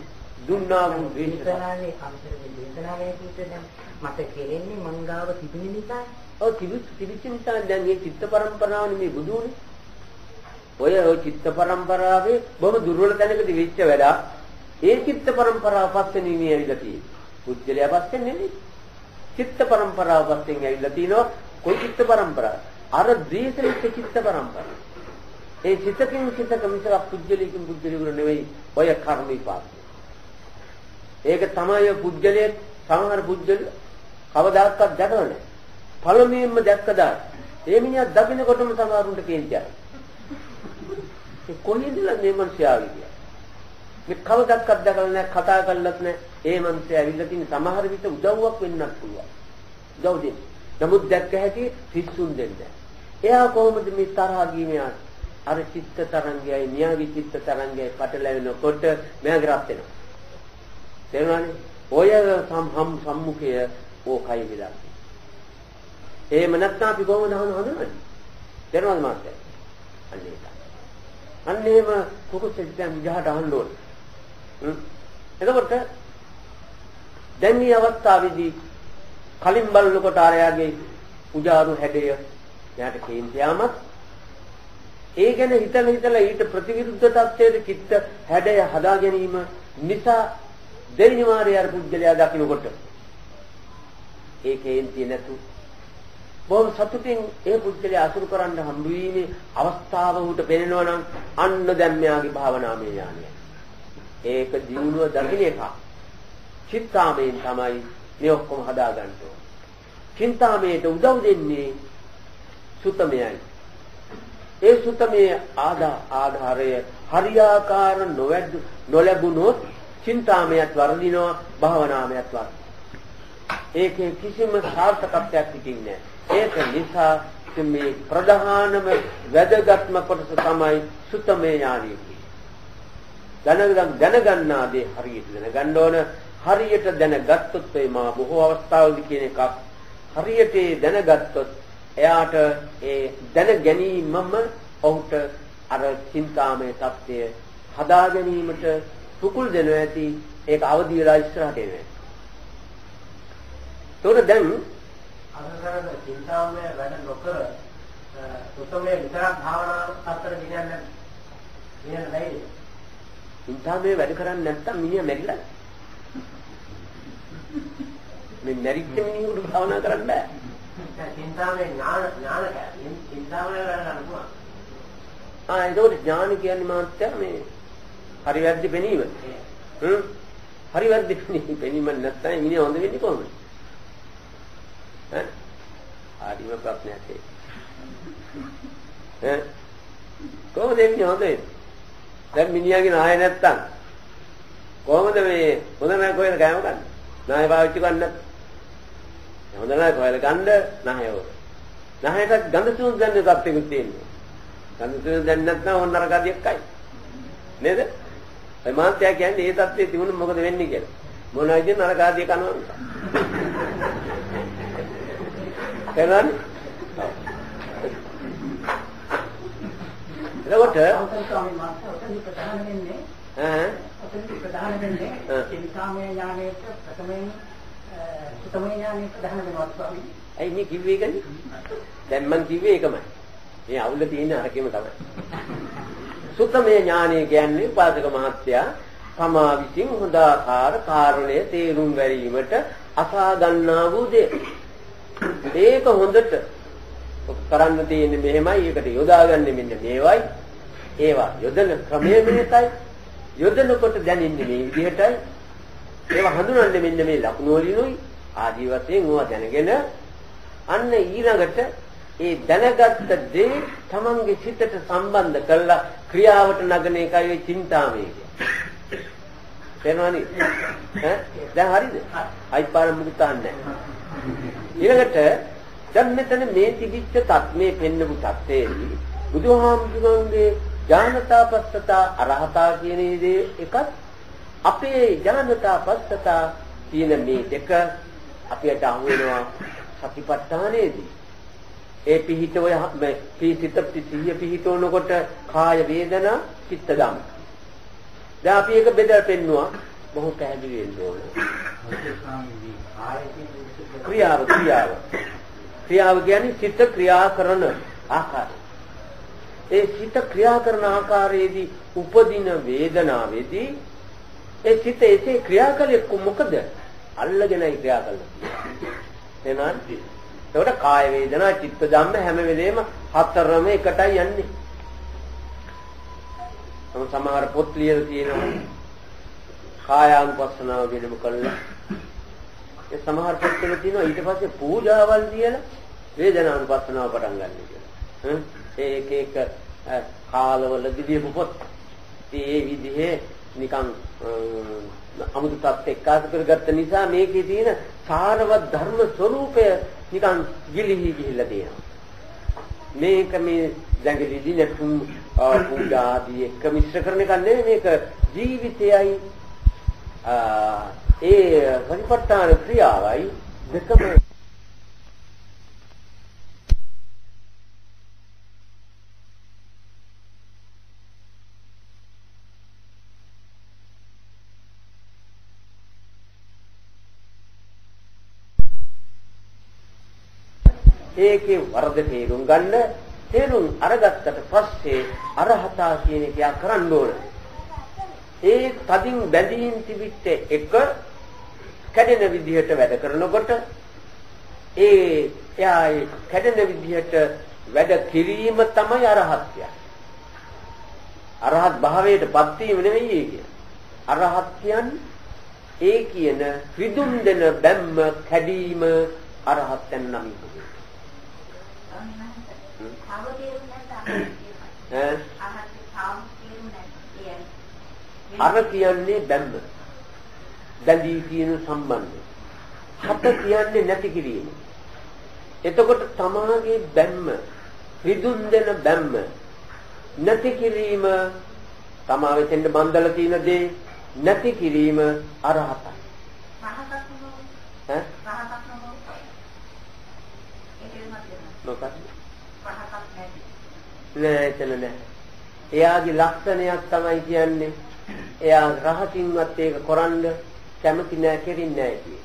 දුන්නා වූ දේශනාවේ අන්තරේ දේශනාවේ පිට දැන් මට කෙරෙන්නේ මංගාව තිබෙන නිසා. ඔව් තිබිච්ච නිසා දැන් මේ චිත්ත පරම්පරාවනේ මේ බුදුනේ. ඔය චිත්ත පරම්පරාවේ බොහොම දුර්වල තැනකදී වෙච්ච වැඩක්. ඒ චිත්ත පරම්පරාව පස්සේ නෙමෙයි ඇවිල්ලා තියෙන්නේ. පුජ්‍යලයා පස්සේ නෙමෙයි. චිත්ත පරම්පරාව පස්සේ ඇවිල්ලා තිනවා. කොයි චිත්ත පරම්පරාව? අර ද්වේෂිත චිත්ත පරම්පරාව. ඒ චිත්තකින් චිත්තක මිසක පුජ්‍යලයකින් පුජ්‍යලයකට නෙවෙයි ඔය කර්ම විපාක. ඒක තමයි පුජ්‍යලයේ සමහර පුජ්‍යල කවදාකවත් දැකලා නැහැ. පළමුවෙන්ම දැක්කදා ඒ මිනිහා දකින්නකොටම සමහරුන්ට කේන්තියක්. ඒ කොහේදද මේ මනුස්සයාගේ කියලා. මේ කවදාකවත් දැකලා නැහැ, කතා කරලත් නැහැ. ඒ මනුස්සයා ඇවිල්ලා තියෙන සමහර විට උදව්වක් වෙන්නත් පුළුවන්. උදව් දෙන්න. නමුත් දැක්ක හැටි පිස්සුන් දෙන්නේ. එයා කොහොමද මේ තරහ ගියේ අර චිත්ත තරංගයයි න්‍යාවි චිත්ත තරංගයයි පටලැවෙනකොට මෙයාගේ රත් වෙනවා. තේරුණානේ? ඔය සම්මුඛය ඕකයි විලා. එහෙම නැත්නම් අපි කොහොමද හඳුනන්නේ? තේරුණාද මාත්‍යා? අන්න ඒක. අන්න එහෙම කුකුත් දැන් විජහට අහන්න ඕනේ. එතකොට දැන් මේ අවස්ථාවේදී කලින් බලනකොට ආරයාගේ උජාරු හැඩය එයාට කේන්තියාමත් ඒ ගැන හිතලා ඊට ප්‍රතිවිරුද්ධ තත්ත්වයේ චිත්ත හැඩය හදා ගැනීම නිසා දෙවෙනි වාරයේ අර පුජ්‍යලයා දකින්නකොට ඒ කේන්තිය නැතු බොහොම සතුටින් ඒ පුජ්‍යලයා අසුරු කරන්න හම්බ වීමේ අවස්ථාව උට පෙනෙනවා නම් අන්න දැන් මෙයාගේ භාවනාමය ඥානය. ඒක දිනුව දකින්න එක. චිත්තාමයෙන් තමයි මේ ඔක්කොම හදාගන්න ඕනේ. චින්තාමයට උදව් දෙන්නේ සුතමයයි. ඒ සුතමයේ ආධාරය හරියාකාර නොලැබුණොත් චින්තාමයත් වර්ධිනවා, භාවනාමයත් වර්ධිනවා. ඒකේ කිසිම සාර්ථකත්වයක් තිබෙන්නේ නැහැ. ඒක නිසා මේ ප්‍රධානම වැදගත්ම කොටස තමයි සුතමේ ඥානය කියන්නේ. දැනගන්නා දේ හරියට දැනගන්න ඕන. හරියට දැනගත්තොත් මේ බොහෝ අවස්ථාවලදී කියන එකක් හරියට දැනගත්තොත් එයාට ඒ දැන ගැනීමම ඔහුට අර චින්තාමය தත්ත්වය හදා ගැනීමට පුකුල් දෙනවා ඇති. ඒක අවදි වෙලා ඉස්සරහට එනවා. ඒතකොට දැන් අරගෙන චින්තාමය වැඩ නොකර සුතමේ විතරක් භාවනා අතර ගියන්නේ නැහැ. චින්තාමය වැඩ කරන්නේ නැත්තම් මිනිහා මැරිලා. මේ මැරිච්ච මිනිහෙකුට භාවනා කරන්න බෑ. චින්තාමය ඥාන චින්තාමය වැඩ කරනවා. ඒකෝට ඥාන කියන්නේ මාත්‍ය මේ හරි වැරදි පෙනීම. හරි වැරදි පෙනීම නැත්නම් මිනිහ හොඳ වෙන්නේ කොහොමද? ආදිම ප්‍රශ්නයක් ඒක. කොහොමද මිනිහ හොඳ වෙන්නේ? දැන් මිනිහාගේ නාය නැත්තම් කොහොමද මේ හොඳ නැහැ කොහෙද කෑම ගන්න? නාය පාවිච්චි කරන්න. හොඳ නැහැ කොහෙද ගන්න නායව. නායකට ගඳ සුවඳ ගන්න තත්ත්වෙකුත් තියෙනවා. ගඳ සුවඳ දැන් නැත්නම් ඕන නරකදියක්යි. නේද? ඒ මාත්‍යා කියන්නේ ඒ තත්ත්වයේ තිබුණොත් මොකද වෙන්නේ කියලා. මොනවා ඉතින් නරකාදිය කනවා. එනවනේ. එතකොට ස්වාමීන් වහන්සේ ඔතන ප්‍රධාන වෙන්නේ ඔතන ප්‍රධාන වෙන්නේ චින්තාමය ඥානයේ ප්‍රථමයෙන් සුතමය ඥානයේ ප්‍රධාන වෙනවා ස්වාමීන්. ඇයි මේ කිව්වේ ඒකනේ? දැන් මං කිව්වේ ඒකමයි. මේ අවුල තියෙන අරකෙම තමයි. සුතමය ඥානය කියන්නේ උපාසක මහත්තයා තමා විසින් හොඳ ආකාර කාරණය තේරුම් ගැනීමට අසා ගන්නා වූ දේ. ඒක හොඳට කරන්න තියෙන්නේ මෙහෙමයි. ඒකට යොදාගන්නේ මෙන්න මේවයි. ඒවා යොදන ක්‍රමය මේකයි. යොදනකොට දැනෙන්නේ මේ විදිහටයි. ඒවා හඳුනන්නේ මෙන්න මේ ලකුණු වලිනුයි. ආදී වශයෙන් ඕවා දැනගෙන අන්න ඊළඟට ඒ දැනගත්ත දේ තමන්ගේ සිතට සම්බන්ධ කරලා ක්‍රියාවට නගන එකයි ඒ චින්තාමය කියන්නේ. තේරෙනවද? දැන් හරිද? අයිපාර මුකුතාන්නේ නැහැ. ඊළඟට දැන් මෙතන මේ තිබිච්ච තත්මේ පෙන්නපු තත්ත්වයේදී බුදුහාමුදුරන්ගේ ඥානතාපස්සතා අරහතා කියන දේ එකත් අපේ ඥානතාපස්සතා කියන මේ දෙක අපිට අහු වෙනවා සතිපට්ඨානයේදී. ඒ පිහිටව මේ සිත සිහිය පිහිටවනකොට කාය වේදනා චිත්ත ධම්ම. දැන් අපි ඒක බෙදලා පෙන්නුවා බොහෝ පැහැදිලි වෙන්න ඕන. ක්‍රියාව කියන්නේ සිත ක්‍රියා කරන ආකාරය. ඒ සිත क्रिया කරන ආකාරයේදී උපදින වේදනාවේදී ඒ සිත ඒසේ ක්‍රියා කලේ මොකද? අල්ලගෙනයි ක්‍රියා කරන්නේ. එනන්දි. ඒකට කාය වේදනා චිත්ත ධම්ම හැම වෙලේම හතරම එකටයි යන්නේ. සමහර පොත් ලියලා තියෙනවා කායානුපස්සනාව වෙනම කළා. ඒ සමහර පොත්වල තියෙනවා ඊට පස්සේ පූජාවල් කියලා වේදනානුපස්සනාව පටන් ගන්න කියලා. ඒක කාලවල දිවිපු පොත්. ඒ විදිහේ නිකන් අමුතු තත් එක්කාස කරගත්ත නිසා මේකේ තියෙන සාරවත් ධර්ම ස්වરૂපය නිකන් ගිලිහි ගිහිල්ලා තියෙනවා. මේක මේ දැඟලිදි නැතුම් පූජා ආදී එක මිශ්‍ර කරන එක නෙවෙයි මේක ජීවිතයයි ඒ පරිපත්තන ක්‍රියාවයි දෙකම ඒකේ වරද තේරුම් ගන්න තේරුම් අරගත්තට පස්සේ අරහතා කියන එක යා කරන්න ඕන. ඒ තදින් බැඳීම් තිබිට එක කැඩෙන විදිහට වැඩ කරනකොට එයා කැඩෙන විදිහට වැඩ කිරීම තමයි අරහත්ය. අරහත් භාවයටපත් වීම නෙවෙයි ඒක. අරහත් කියන්නේ ඒ කියන රිදුම් දෙන බැම්ම කැඩීම අරහත්යන් නම් අර කියන්නේ බැම්ම. බැඳී කියන සම්බන්ධය. හත කියන්නේ නැති කිරීම. එතකොට තමාගේ බැම්ම, රිදුම් දෙන බැම්ම නැති කිරීම තමා වෙතෙන් බන්දලා තියෙන දේ නැති කිරීම අරහතයි. නෑ. එයාගේ ලක්ෂණයක් තමයි කියන්නේ එයා රහසින්වත් ඒක කරන්න කැමති නෑ කෙරින්නේ නෑ කියන්නේ.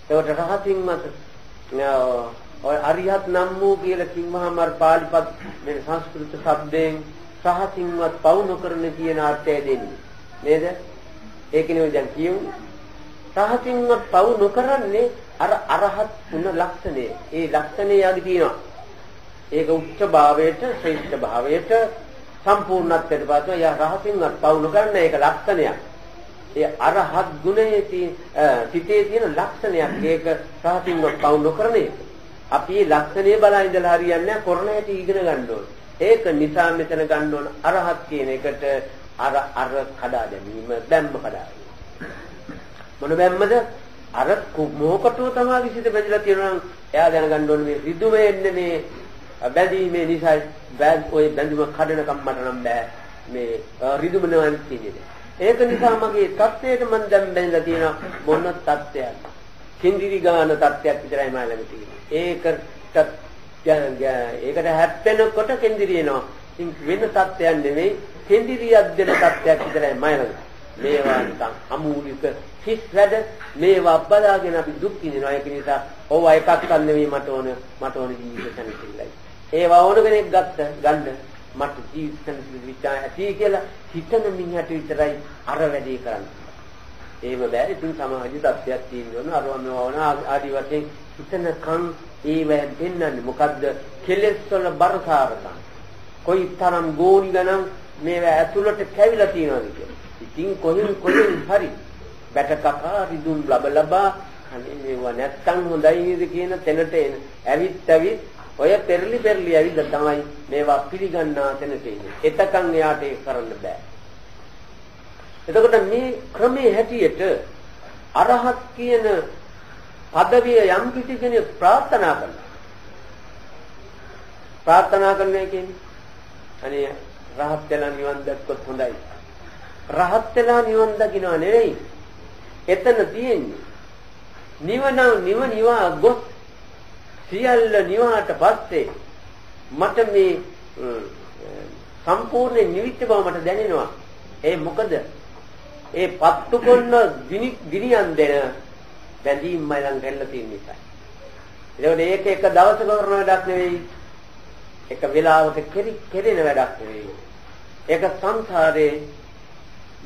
ඒකට රහසින්වත් ඔය අරිහත් නම් වූ කියලා කිව්වහම අර පාලිපත් මේ සංස්කෘත શબ્දයෙන් රහසින්වත් පවු නොකරන කියන අර්ථය දෙන්නේ. නේද? ඒකනේ ඔය දැන් කියුනේ. රහසින්වත් පවු නොකරන්නේ අර අරහත් වුණ ලක්ෂණය. ඒ ලක්ෂණය යටි තියෙනවා. ඒක උච්ච භාවයට ශ්‍රේෂ්ඨ භාවයට සම්පූර්ණත්වයට පත්ව යා රහසින්වත් පවු නොකරන ඒක ලක්ෂණයක්. ඒ අරහත් ගුණයේ සිටේ තියෙන ලක්ෂණයක්. ඒක රහසින්වත් පවු නොකරන එක. අපි මේ ලක්ෂණය බලා ඉඳලා හරියන්නේ නැහැ. කරන හැටි ඉගෙන ගන්න ඕන. ඒක නිසා මෙතන ගන්න ඕන අරහත් කියන එකට අර කඩා දැමීම බැම්ම කඩා ගැනීම. මොන බැම්මද? අර මොකටද තමයි සිට බැඳලා තියෙනවා නම් එයා දැනගන්න ඕනේ මේ රිදුමේ එන්නේ මේ බැඳීමේ නිසා ඔය බැඳීම කඩන කම්මට නම් බෑ මේ රිදුම නවන් කියන්නේ. ඒක නිසා මගේ தත්ත්වයට මම දැන් බැඳලා තියෙනවා මොන தත්ත්වයක්? කිඳිරි ගාන தත්ත්වයක් විතරයි මම ළඟ තියෙන්නේ. ඒකට හැප්පෙනකොට කිඳිරි එනවා. ඉතින් වෙන தත්ත්වයක් නෙවෙයි කිඳිරියක් දෙන தත්ත්වයක් විතරයි මම ළඟ. මේවා නිකන් අමූලික හිස් වැඩ මේවා බලාගෙන අපි දුක් විඳිනවා. ඒක නිසා ඕවා එකක්වත් නෙවෙයි මට ඕන ජීවිත සැනසෙල්ලයි. ඒවා ඕන කෙනෙක් ගන්න මට ජීවිත සැනසෙල්ල විචාය ඇති කියලා හිතන මිනිහට විතරයි අර වැඩේ කරන්නේ. එහෙම බෑ. ඉතින් සමාජ තත්ත්වයක් තියෙනවා. අරවම වුණ ආදි වශයෙන් හිතනකම් ඒවෙන් දෙන්නන්නේ මොකද්ද? කෙලෙස් වල බරසාරකම්. කොයි තරම් ගෝණි ගණන් මේවා ඇතුළට කැවිලා තියෙනවද කියලා. ඉතින් කොහෙන් හරි බැටකකා රිදුම් ලබා අනේ මේවා නැත්තම් හොඳයි නේද කියන තැනට එන ඇවිත් ඔය පෙරලි ඇවිල්ලා තමයි මේවා පිළිගන්නා තැනට එන්නේ. එතකන් එයාට ඒක කරන්න බෑ. එතකොට මේ ක්‍රමයේ හැටියට අරහත් කියන පදවිය යම් කිසි කෙනෙක් ප්‍රාර්ථනා කරනවා කියන්නේ අනේ රහත් වෙලා නිවන් දැක්කොත් හොඳයි. රහත් වෙලා නිවන් දකින්න නෙවෙයි. එතන තියෙන්නේ නිවනා ගොස් සියල්ල නිවාට පස්සේ මට මේ සම්පූර්ණ නිවිච්ච බව මට දැනෙනවා. ඒ මොකද? ඒ පත්තු කොන්න ගිනියන් දෙන බැඳීම් මයි ළඟ රැල්ල තියෙන නිසා. ඒක එක දවසක කරන වැඩක් නෙවෙයි. එක වෙලාවක කෙරෙන වැඩක් නෙවෙයි. ඒක සංසාරේ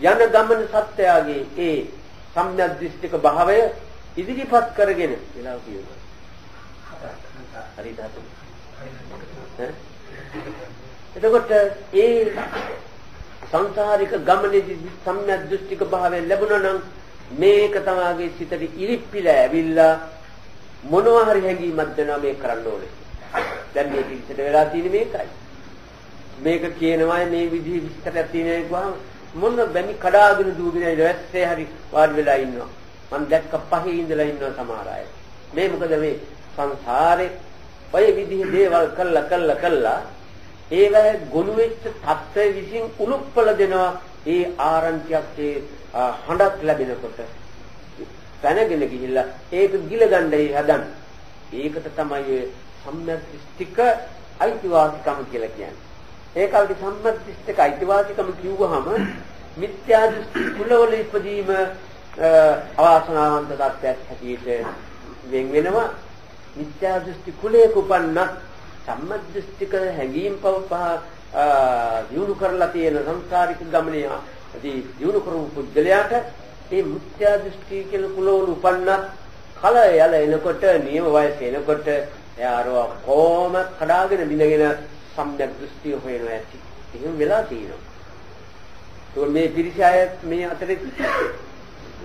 යන ගමන සත්‍යයගේ ඒ සම්‍යක් දෘෂ්ටික භාවය ඉදිරිපත් කරගෙන වෙලාව කියනවා. හරිද? එතකොට ඒ සංසාරික ගමනේදී සම්‍යක් දෘෂ්ටික භාවය ලැබුණා නම් මේක තමයිගේ සිතට ඉරිප්පිලා ඇවිල්ලා මොනවා හරි හැඟීමක් දෙනවා මේ කරන්න ඕනේ. දැන් මේ පිටට වෙලා තියෙන්නේ මේකයි. මේක කියනවා මේ විදිහ විස්තරයක් තියෙනවා කියවහම මොන බැමි කඩාගෙන දුවගෙන ඉවැස්සේ හරි වාඩි වෙලා ඉන්නවා. මම දැක්ක පහේ ඉඳලා ඉන්නවා සමහර අය. මේ මොකද මේ සංසාරේ ඔය විදිහ දේවල් කළා ඒවැ ගොනු වෙච්ච තත්ත්වය විසින් උලුප්පල දෙනවා. ඒ ආරංචියක් ඒ හඬක් ලැබෙනකොට පැනගෙන ගිහිල්ලා ඒක ගිල ගන්නයි හදන්නේ. ඒකට තමයි සම්‍යක් දෘෂ්ටික අයිතිවාසිකම කියලා කියන්නේ. ඒකල්ටි සම්‍යක් දෘෂ්ටික අයිතිවාසිකම කිව්වහම මිත්‍යා දෘෂ්ටි කුලවල ඉපදීම අවාසනාවන්ත තත්ත්වයක් හැටියට වෙන් වෙනවා. මිත්‍යා දෘෂ්ටි කුලයක උපන්නත් සම්‍යක් දෘෂ්ටික හැඟීම් පහ දියුණු කරලා තියෙන සංස්කාරික ගමනේදී දියුණු කරපු පුද්ගලයාට මේ මිත්‍යා දෘෂ්ටි කියන කුලවල උපන්නත් කල යල එනකොට නියම වයස එනකොට එයාරෝ කොහොම කඩාගෙන බිඳගෙන සම්‍යක් දෘෂ්ටිය හොයනවා ඇති. එහෙම වෙලා තියෙනවා. તો මේ පිරිසය මේ අතරේ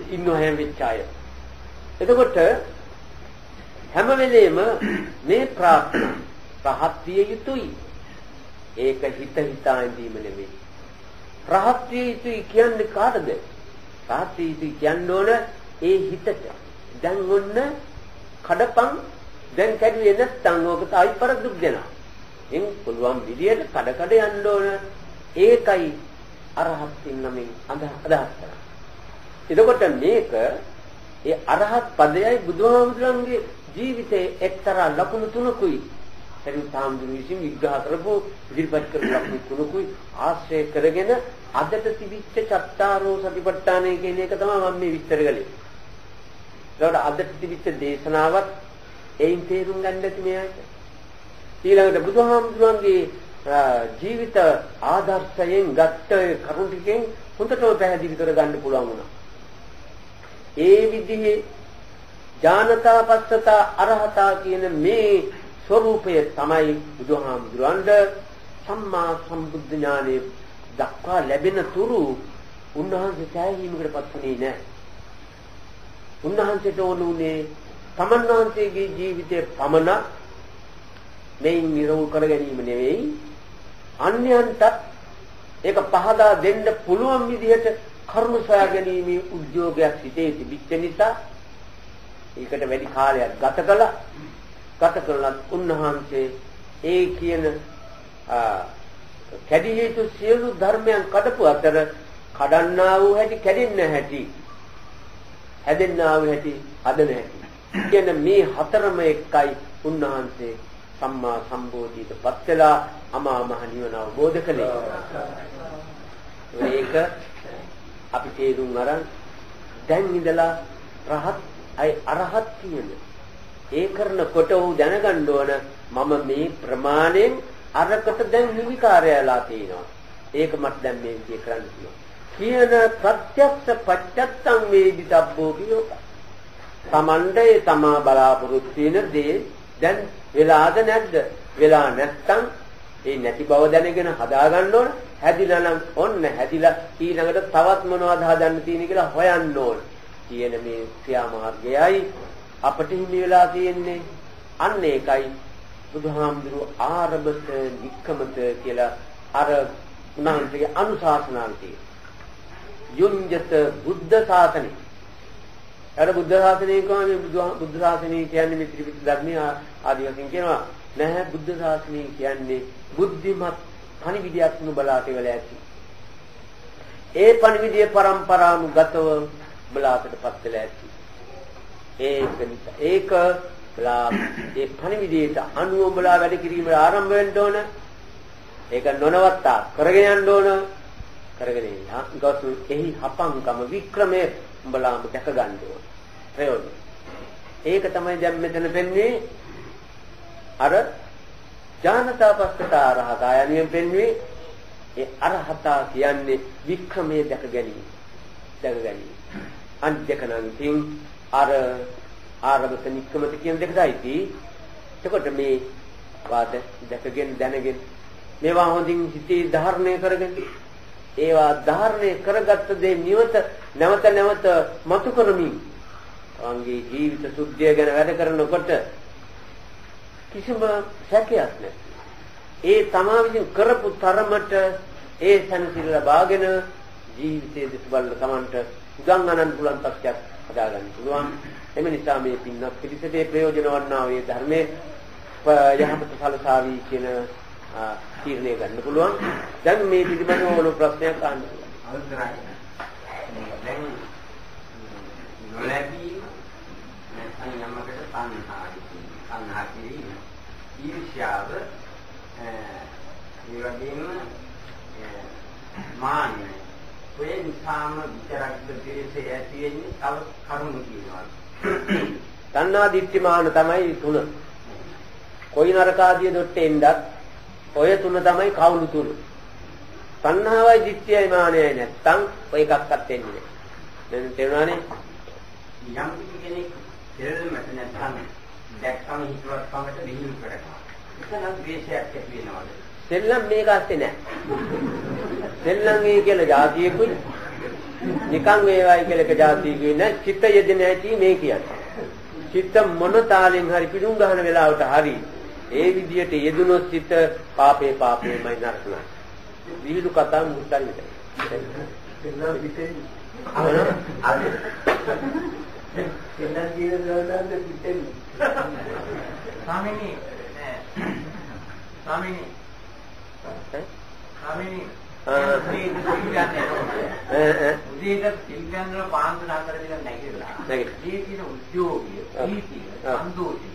ඉන්න හැම වෙච්ච අය. එතකොට හැම වෙලේම මේ ප්‍රාර්ථනා රහත් විය යුතුයි. ඒක හිත හිතා ඉඳීම නෙවෙයි. රහත් විය යුතුයි කියන්නේ කාටද? රහත් විය යුතුයි කියන්න ඕන ඒ හිතට. දැන් ඔන්න කඩපන් දැන් කැඩුවේ නැත්තම් ඕකට අයිපර දුක් දෙනවා. එන් පුළුවන් විදියට කඩ යන්න ඕන. ඒකයි අරහත් වෙනමින් අදහස් කරන්නේ. එතකොට මේක ඒ අරහත් පදයයි බුදුහාමුදුරන්ගේ ජීවිතයේ එක්තරා ලකුණු තුනකුයි. සරියුත්හාමුදුරු විසින් විග්‍රහ කරපු ඉදිරිපත් කරපු ලකුණු තුනකුයි ආශ්‍රය කරගෙන අදට තිබිච්ච චත්තාරෝ සතිපට්ඨානය කියන එක තමයි මම මේ විස්තර කළේ. ඒකට අදට තිබිච්ච දේශනාවත් එයින් තේරුම් ගන්න ඇති මේ අයට. ඊළඟට බුදුහාමුදුරන්ගේ ජීවිත ආදර්ශයෙන් ගත්ත කරුණු ටිකෙන් හොඳටම පැහැදිලි කරගන්න පුළුවන් වුණා. ඒ විදිහේ ඥානතා පස්සතා අරහතා කියන මේ ස්වરૂපය තමයි බුදුහාමුදුරන්ට සම්මා සම්බුද්ධ ඥානෙ දක්වා ලැබෙන තුරු උන්වහන්සේ සෑහීමකටපත් වුණේ නැහැ. උන්වහන්සේට ඕනුනේ තමන් වහන්සේගේ ජීවිතයේ පමණ මේන් නිරවුල් කර ගැනීම නෙවෙයි අන්‍යයන්ට ඒක පහදා දෙන්න පුළුවන් විදිහට කරුණ සොයා ගැනීමේ උද්‍යෝගයක් සිටේ තිබෙච්ච නිසා ඒකට වැඩි කාලයක් ගත කළා උන්වහන්සේ ඒ කියන කැඩිය යුතු සියලු ධර්මයන් කඩපු අතර කඩන්නා වූ හැටි කැඩෙන්න හැටි හැදෙන්නා වූ හැටි හදන හැටි කියන මේ හතරම එකයි උන්වහන්සේ සම්මා සම්බෝධියටපත් වෙලා අමා මහ නිවන අවබෝධ කළේ. ඒක අපි තේරුම් අරන් දැන් ඉඳලා රහත් අය අරහත් කියන ඒ කරනකොට උ දැනගන්න ඕන මම මේ ප්‍රමාණයෙන් අරකට දැන් නිවිකාරයලා තියෙනවා. ඒක මට දැන් මේ විදිය කරන්න කියන ප්‍රත්‍යක්ෂ පච්චත්තං වේදිතබ්බෝ කියෝක. තමන්ගේ තමා බලාපොරොත්තු වෙන දේ දැන් වෙලාද නැද්ද? වෙලා නැත්තම් ඒ නැති බව දැනගෙන හදා ගන්න ඕන. හැදිලා නම් ඔන්න හැදිලා ඊළඟට තවත් මොනවද හදන්න තියෙන්නේ කියලා හොයන්න ඕන. කියන මේ ක්‍රියාමාර්ගයයි අපට හිමි වෙලා තියෙන්නේ. අන්න ඒකයි බුදුහාමුදුරුවෝ ආරබත නික්කමත කියලා අර උන්වහන්සේගේ අනුශාසනාව තියෙනවා. යුඤ්ජත බුද්ධ ශාසනය. අර බුද්ධ ශාසනය කියන්නේ බුද්ධ ශාසනය කියන්නේ මේ ත්‍රිපිටක ධර්මයේ ආදි වශයෙන් කියනවා. නැහැ බුද්ධ ශාසනය කියන්නේ බුද්ධිමත් පණිවිඩයක් නුඹලාට වෙලා ඇති. ඒ පණිවිඩයේ පරම්පරානුගතව බලාටපත් වෙලා ඇති. ඒක බලා ඒ පණිවිඩයට අනුව උඹලා වැඩ කිරීමට ආරම්භ වෙන්න ඕන. ඒක නොනවත්තා කරගෙන යන්න ඕන. කරගෙන යනකොට එහි හපංකම වික්‍රමයේ උඹලාම දැක ගන්න ඕන. ප්‍රයෝජන. ඒක තමයි දැන් මෙතන පෙන්වන්නේ අර ඥානතා පස්සතා රහතයන්ගෙන් පෙන්වන්නේ ඒ අරහතා කියන්නේ වික්‍රමයේ දැක ගැනීම. දැක ගැනීම. අන්‍යකනම් තින් අර ආරබත නික්කමත කියන දෙකයි. එතකොට මේ වාද දැකගෙන දැනගෙන මේවා හොඳින් හිතේ ධාරණය කරගෙන ඒවා ධාරණය කරගත්ත දේ නැවත නැවත මතු කරමින් වංගේ ජීවිත සුද්ධිය ගැන වැඩ කරනකොට කිසිම සැකයක් නැහැ. ඒ තමා විසින් කරපු තරමට ඒ සැනසෙල්ල ලබාගෙන ජීවිතයේ දෙස බලන තමන්ට උදන් අනන් පුළුවන් තත්ත්වයක් හදාගන්න පුළුවන්. එම නිසා මේ පින්නක් පිළිසෙට ප්‍රයෝජන වන්නා වේ ධර්මයේ යහපත සලසාවි කියන තීරණය ගන්න පුළුවන්. දැන් මේ පිළිබඳව ඕන ප්‍රශ්නයක් අහන්න. අවසරයි. දැන් නොලැබී අනියමකට තණ්හා කිරීම ඊර්ෂ්‍යාව ඒ වගේම මාන්නය ඔය නිසාම විතරක් දෙපිරිසේ ඇති වෙන්නේ තව කරුණු කියනවා. තණ්හා දිට්ඨි මාන තමයි තුන. කොයි නරකාදිය දෙොට්ටෙන්දත් ඔය තුන තමයි කවුළු තුන. තණ්හාවයි දිට්ඨියයි මානයයි නැත්තම් ඔය එකක්වත් වෙන්නේ නැහැ. දැන් තේරුණානේ? යම් කෙනෙක් දෙල්ලමට නැත්නම් දැක්කම හිතුවත් කමට විහිළු කරනවා. එතන ද්වේෂයක් ඇති වෙනවද? දෙල්ලම් මේක ඇත්තේ නැහැ. දෙල්ලම් වේ කියලා જાතියකුයි නිකන් වේවයි කියලා එක જાතියකුයි නැහැ. චිත්ත යෙදෙන ඇති මේ කියන්නේ. චිත්ත මොන තාලෙන් හරි පිටුම් ගහන වෙලාවට හරි ඒ විදියට යෙදුනොත් චිත්ත පාපේමයි නරකයි. විහිළු කතා මුත්තන් විතරයි. දෙල්ලම් පිටේ දෙල්ලම් කියන දවල්වල පිටේ ස්වාමීනි උදේට සිල්ගන්වල පාන්දර 4 දිනක් නැගිටලා ජීවිතේ උද්‍යෝගය ජීවිතය සම්දෝෂය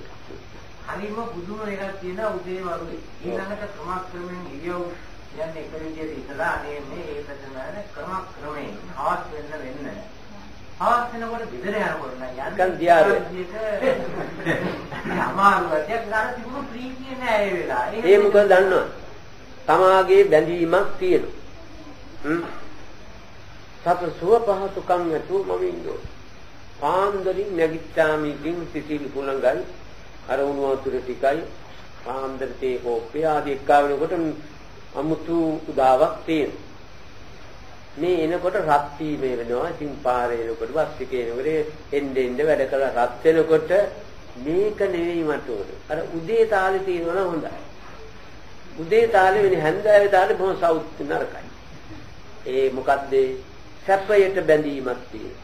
හරිම පුදුම එකක් තියෙනවා උදේ වරුවේ ඊළඟට ක්‍රමක්‍රමයෙන් ඉරියව් යන්නේ එක විදිහට ඉතලා අනේ මේ ඒකදමන ක්‍රමක්‍රමයෙන් හාස් වෙන්න හාස් වෙනකොට විතර යනකොට නිකන් දියාවේ අමාරුවක් ගන්න තිබුණු ප්‍රීතිය නෑ ඒ වෙලාවේ ඒ මොකද දන්නවද තමාගේ බැඳීමක් තියෙනවා සත සුව පහසුකම් නැතුව මම ඉන්නෝ පාන්දරින් නැගිට්ටාමිකින් සිසිල් කුලඟයි අර උණු වතුර ටිකයි පාන්දරේ කෝප්පේ ආදී එක්කාවෙනකොට අමුතු උදාවක් තියෙනවා මේ එනකොට රත් වීම වෙනවා ඉතින් පාරේ එනකොට බස් එකේ එනකොට එන්න වැඩ කළා රත් වෙනකොට මේක නෙවෙයි මට උන අර උදේ තාලේ තියෙනවා හොඳයි උදේ තාලේ වෙන හැන්දෑවේ තාලේ බොහොම සවුත් නරකයි ඒ මොකද්ද සැපයට බැඳීමක් තියෙනවා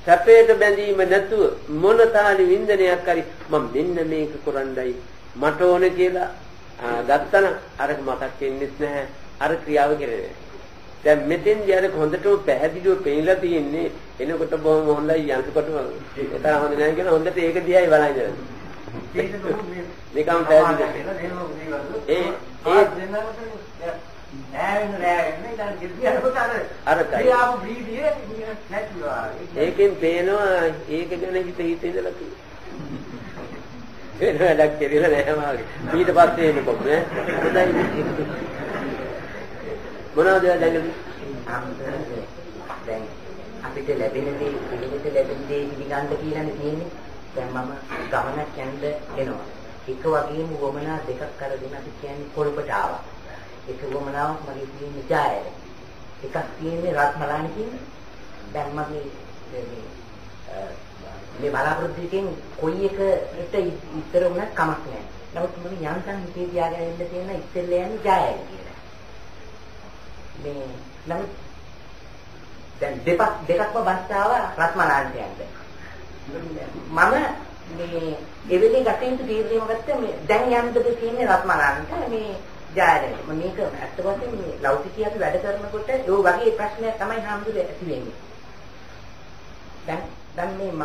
සැපයට බැඳීම නැතුව මොන තාලේ වින්දනයක් හරි මම මෙන්න මේක කරන්නයි මට ඕන කියලා ගත්තන අරක මතක් වෙන්නේ නැහැ අර ක්‍රියාව කරන්නේ දැන් මෙතෙන්දී අර හොඳටම පැහැදිලිව පෙන්නලා තියෙන්නේ එනකොට බොහොම හොඳයි යනකොට ඒතර හොඳ නැහැ කියන හොඳට ඒක දිහායි බලන්නේ නිකම් පැහැදිලි ඒ ඒකෙන් පේනවා ඒක ගැන හිත ඉඳලා තියෙනවා වෙන වැඩක් කෙරෙලා නැහැ වාගේ ඊට පස්සේ එනකොට නේ හොඳයි මොනවද දැන් අපිට ලැබෙන දේ පිළිවෙත ලැබෙන දේ පිළිගන්න කියලානේ තියෙන්නේ. දැන් මම ගමනක් යන්න එනවා. එක වගේම වමනා දෙකක් අරගෙන අපි කියන්නේ කොළඹට ආවා. එක වමනාවක් මගේ තියෙන්නේ ජායර. එකක් තියෙන්නේ රත්මලානි කියන්නේ. දැන් මගේ මේ බලාපොරොත්තු එකෙන් කොයි එකට ඉතර වුණත් කමක් නැහැ. නමුත් මම යන්තම් හිතේ තියාගෙන ඉන්න තියෙන ඉස්සෙල්ලා යන්නේ ජායර කියලා. මේ නම් දැන් දෙකක්ම බස් ආවා රත්මලාන්ට යන්න. මම මේ එවෙලේ ගතියින් තීරණය ගත්තා මේ දැන් යන්නද තියෙන්නේ රත්මලාන්ට මේ ජායරේ. මම මේක ඇත්ත වශයෙන්ම මේ ලෞකිකය අපි වැඩ කරනකොට ඒ වගේ ප්‍රශ්නයක් තමයි හාමුදුරුවෝ ඇති වෙන්නේ. දැන් මේ මම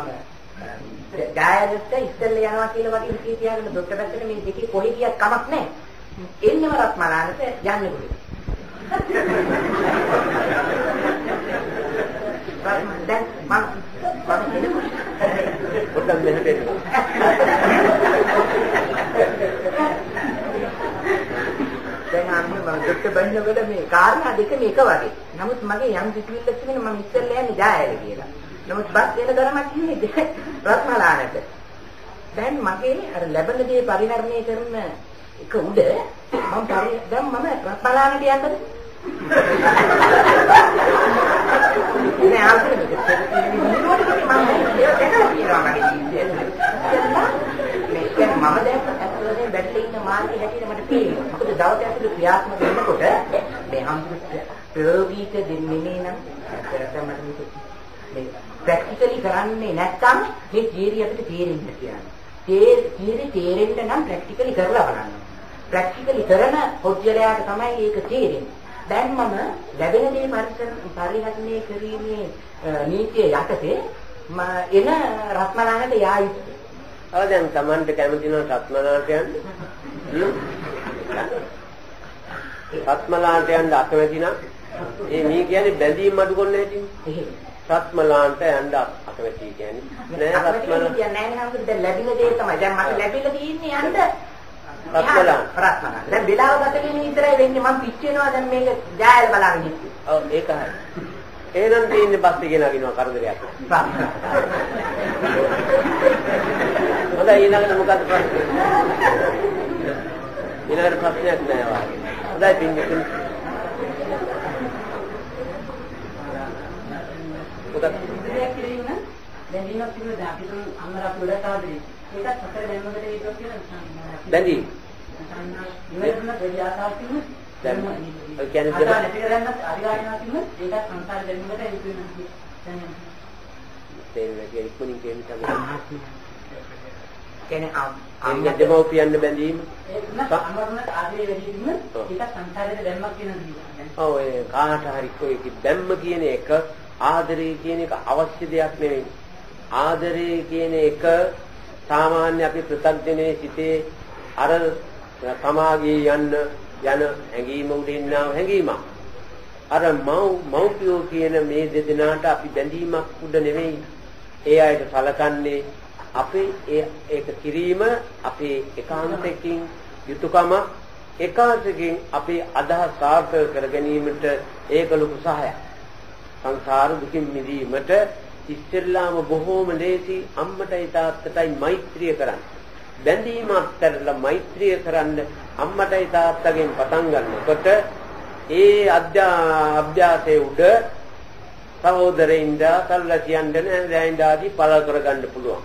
ගායලට ඉස්සෙල්ලා යනවා කියලා වගේ හිතේ තියාගෙන දොට්ට පැත්තට මේ දෙකේ කොහෙ ගියක් කමක් නැහැ. එන්නම රත්මලානට යන්නේ කොහෙද? දැන් මම පොඩ්ඩක් මෙහෙට එන්න. දැන් අන්නේ මම දොට්ට බහිනකොට මේ කාරණා දෙකම එක වගේ. නමුත් මගේ යම් කිසිවිල්ලක් තිබෙන මම ඉස්සෙල්ලා යන්නේ ගායල කියලා. නමුත් බස් වෙන ගමනක් නෙමෙයි රත්මලානට. දැන් මගේ අර ලැබෙන දේ පරිහරණය කරන එක උඩ මම දැන් මම රත්මලානට යන්නද? නෑ ආල්කේ මේක මම දැන් ඇත්තටම බැටලේ ඉන්න මාර්ගේ හැටියට මට පේනවා. මොකද දවස් ඇතුළත ක්‍රියාත්මක වෙනකොට මේ හම්බුත් ප්‍රයෝගික දෙන්නේ නම් ඇත්තටම මට මේ ප්‍රැක්ටිකලි කරන්නේ නැත්නම් මේ තියරි අපිට තේරෙන්නේ කියන්නේ. තියරි තේරෙන්න නම් ප්‍රැක්ටිකලි කරලා බලන්න. ප්‍රැක්ටිකලි කරන පොඩ්ඩලයාට තමයි ඒක තේරෙන්නේ. දැන් මම ලැබෙන දේ පරිහරණය කිරීමේ නීතිය යටතේ එන රත්මලානට යා යුතුයි. දැන් Tamanට කැමති නම් රත්මලානට යන්න. රත්මලානට යන්න අකමැති නම් මේ කියන්නේ බැඳීම් අඩු කරන්න හැටිනේ. රත්මලානට යන්න අකමැති කියන්නේ නෑ රත්මලාන කියන්නේ නෑ නේද? දැන් ලැබෙන දේ තමයි. දැන් මට ලැබිලා තියෙන්නේ යන්න රත්මලාන. දැන් වෙලාව ගත වෙන විතරයි වෙන්නේ. මම පිච්චෙනවා දැන් මේක ජායල් බලන්න ඉන්නේ. ඔව් ඒක හරි. එහෙනම් තියෙන්නේ බස් එකේ නගිනවා කරදරයක්. හොඳයි ඊළඟට මොකද ප්‍රශ්නේ? ඊළඟට ප්‍රශ්නයක් නෑ වාගේ. හොඳයි පින්තුන්. උදක් කිරීම දැන් දිනක් තිබුණා අපිට අම්මලා ගොඩක් ආදරේ. ඒකත් සතර දැම්මකට ඒකක් කියලා බැඳී. ඉවරන දෙවියාසාව තිබුණ දැන් ඒ කියන්නේ අදාළ ටික දැම්මත් අධිකාරියනවා තිබුණ ඒකත් සංසාර දැම්මකට ඒක වෙනවා. තේරෙන්නේ නැහැ ඉක්මනින් කියන තමයි. කියන්නේ අම්මා දෙමව්පියන් බැඳීම අම්මරුණත් ආදරේ වැඩි තිබුණ ඒකත් සංසාරයට දැම්මක් කියන දේ. ඔව් ඒ කාට හරි කොයි දැම්ම කියන එක ආදරේ කියන එක අවශ්‍ය දෙයක් නෙවෙයි. ආදරේ කියන එක සාමාන්‍ය අපි පෘථග්ජනයේ සිටේ අර සමාගයේ යන හැඟීම උඩින්නාව හැඟීමක්. අර මව්පියෝ කියන මේ දෙදෙනාට අපි බැඳීමක් උඩ නෙවෙයි. ඒ අයට සලකන්නේ අපේ ඒක කිරීම අපේ ඒකාන්තයෙන් යුතුයකම ඒකාන්තයෙන් අපේ අදහස් සාර්ථක කර ගැනීමට ඒක ලොකු සහායක්. සංසාර දුකින් මිදීමට ඉස්සෙල්ලාම බොහෝම ලේසි අම්මටයි තාත්තටයි මෛත්‍රිය කරන්න. බැඳීම අත්හැරලා මෛත්‍රිය කරන්න අම්මටයි තාත්තගෙන් පටන් ගන්නකොට ඒ අභ්‍යාසයේ උඩ සහෝදරයින්දා සල්ලාසියන් දැන් ආදී පළ කරගන්න පුළුවන්.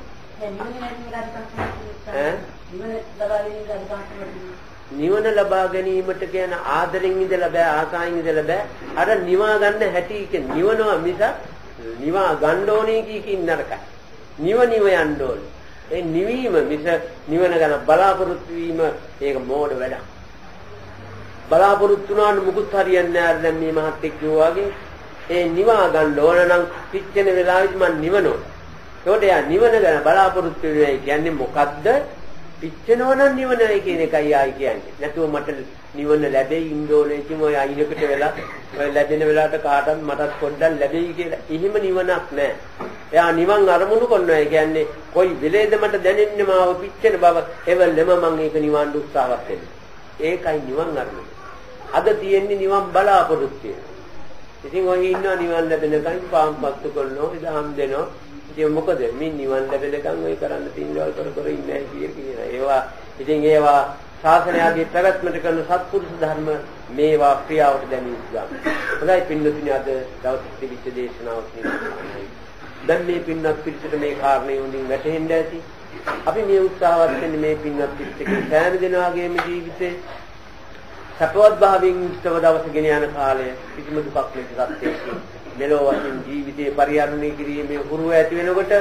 නිවන ලබා ගැනීමට කියන ආදරෙන් ඉඳලා බෑ ආසාවෙන් ඉඳලා බෑ අර නිවා ගන්න හැටි කියන්නේ නිවනවා මිස නිවා ගන්න ඕනේ කීකින් නරකයි. නිව යන්න ඕනේ. ඒ නිවීම මිස නිවන ගැන බලාපොරොත්තු වීම ඒක මෝඩ වැඩක්. බලාපොරොත්තු වුණාට මුකුත් හරියන්නේ නැහැ. දැන් මේ මහත්තයෙක් කිව්වා වගේ ඒ නිවා ගන්න ඕන නම් පිච්චෙන වෙලාවෙදි මම නිවනෝ. ඒකට යා නිවන ගැන බලාපොරොත්තු වෙන්නේ කියන්නේ මොකද්ද? පිච්චෙනවා නම් නිවනයි කියන එකයි ආයි කියන්නේ. නැතුව මට නිවන ලැබෙයි ඉන්නෝනේ කිම ඔය අයිනකට වෙලා ඔය ලැබෙන වෙලාවට කාටවත් මටත් පොඩ්ඩක් ලැබෙයි කියලා. එහෙම නිවනක් නැහැ. එයා නිවන් අරමුණු කරනවා කියන්නේ කොයි වෙලේද මට දැනෙන්නේ මාව පිච්චෙන බව. එවලෙම මම ඒක නිවන්න උත්සාහවත් වෙනවා. ඒකයි නිවන් අරමුණ. අද තියෙන්නේ නිවන් බලාපොරොත්තුය. ඉතින් ඔය ඉන්නවා නිවන් ලැබෙනකන් පාම්පත්තු කරනවා, ඉදහම් දෙනවා. ඉතින් මොකද මේ නිවන් ලැබෙනකන් ඔය කරන්න තියෙන දේවල් කර ඉන්නේ කියලා. ඒවා ශාසනයගේ පැවැත්මට කරන සත්පුරුෂ ධර්ම මේවා ක්‍රියාවට දැමී ගන්න. හොඳයි පින්නතුනි අද දවසේ තිබිච්ච දේශනාවක් නෙමෙයි. දැන් මේ පින්නත් පිළිච්චට මේ කාරණේ උඩින් වැටෙන්න ඇති. අපි මේ උත්සාහවත් වෙන්නේ මේ පින්නත් පිළිච්චේ සෑම දිනවාගේම ජීවිතේ සපවත් භාවයෙන් ඉස්තව දවස ගෙන යන කාලය කිසිම දුකක් නැති සත්‍යයකින් මෙලොව වශයෙන් ජීවිතේ පරිහරණය කිරීමේ හුරුව ඇති වෙනකොට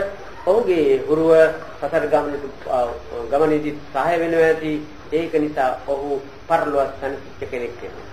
ඔහුගේ හුරුව සතර ගමනේදී සහාය වෙනවා ඇති. ඒක නිසා ඔහු පරලොව සංසිද්ධ කෙනෙක් වෙනවා.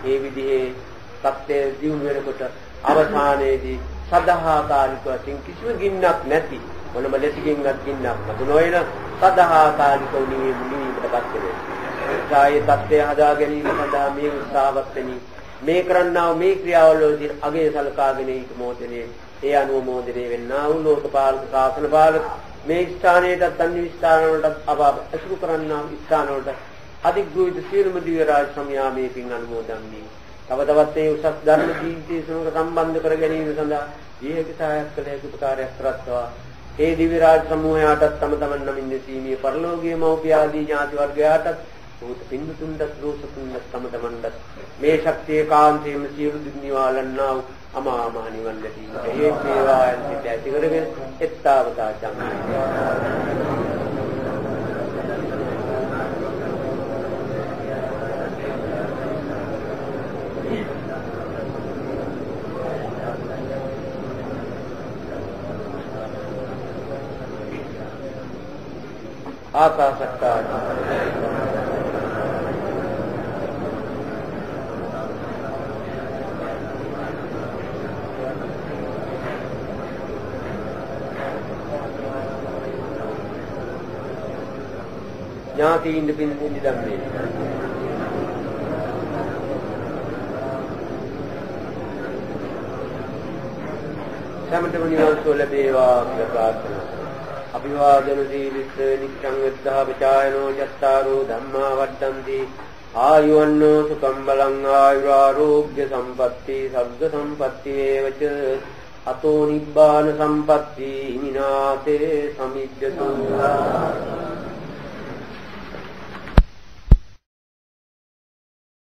මේ විදිහේ සත්‍ය දියුණු වෙනකොට අවසානයේදී සදාකාලික වශයෙන් කිසිම ගින්නක් නැති මොනම ලෙසකින්වත් ගින්නක් මතු නොවන සදාකාලික නිවීමටපත් වෙනවා. ඒ தත්ත්වය හදා ගැනීම සඳහා මේ උත්සාහවත් වෙනි. මේ කරන්නා වූ මේ ක්‍රියාවලදී අගේ සලකාගෙන ඊට මොහොතේ ඒ අනුමෝදනය වෙන්නා වූ ලෝකපාලක ශාසන පාලක මේ ස්ථානයටත් අන්‍ය ස්ථාන වලට අප අසුරු කරන්නා වූ ස්ථාන වලට අධිග්‍රහිත සියලුම දිව්‍ය රාජ සමයාමේ පින් අනුමෝදන් වී තව තවත් ඒ උසස් ධර්ම ජීවිතයේ සමග සම්බන්ධ කර ගැනීම සඳහා දීර්ඝ සායයක් කළ යුතු උපකාරයක් කරත්වා ඒ දිව්‍ය රාජ සමූහයාටත් තම තමන් නමින් දෙසීමේ පරලෝකීය මෞපිය ආදී ඥාති වර්ගයාටත් උත් පින්දුතුන්ට රෝසතුන්ට තම තමන්ට මේ ශක්තිය කාන්තේම සියලු දුක් නිවාලන්නා වූ අමා මහ නිවන් ලැබීමට හේතු වේවා යන සිත ඇති කරගෙන එත්තාවතා චම්මයි ආකාශත්තා ඥාතීන් පින් පුණ්‍ය ධම්මේ සමතම නිවන් සුව ලැබේවා කියලා ප්‍රාර්ථනා. අභිවාදන සීලිස්ස නිච්ඡං වෙද්ධා විචායනෝ චත්තාරෝ ධම්මා වඩ්ඩන්ති ආයුවන්නෝ සුඛං බලං ආයුරාෝග්‍ය සම්පatti සග්ග සම්පatti වේවච අතෝ නිබ්බාන සම්පatti හිමිනාතේ සමිජ්ජතු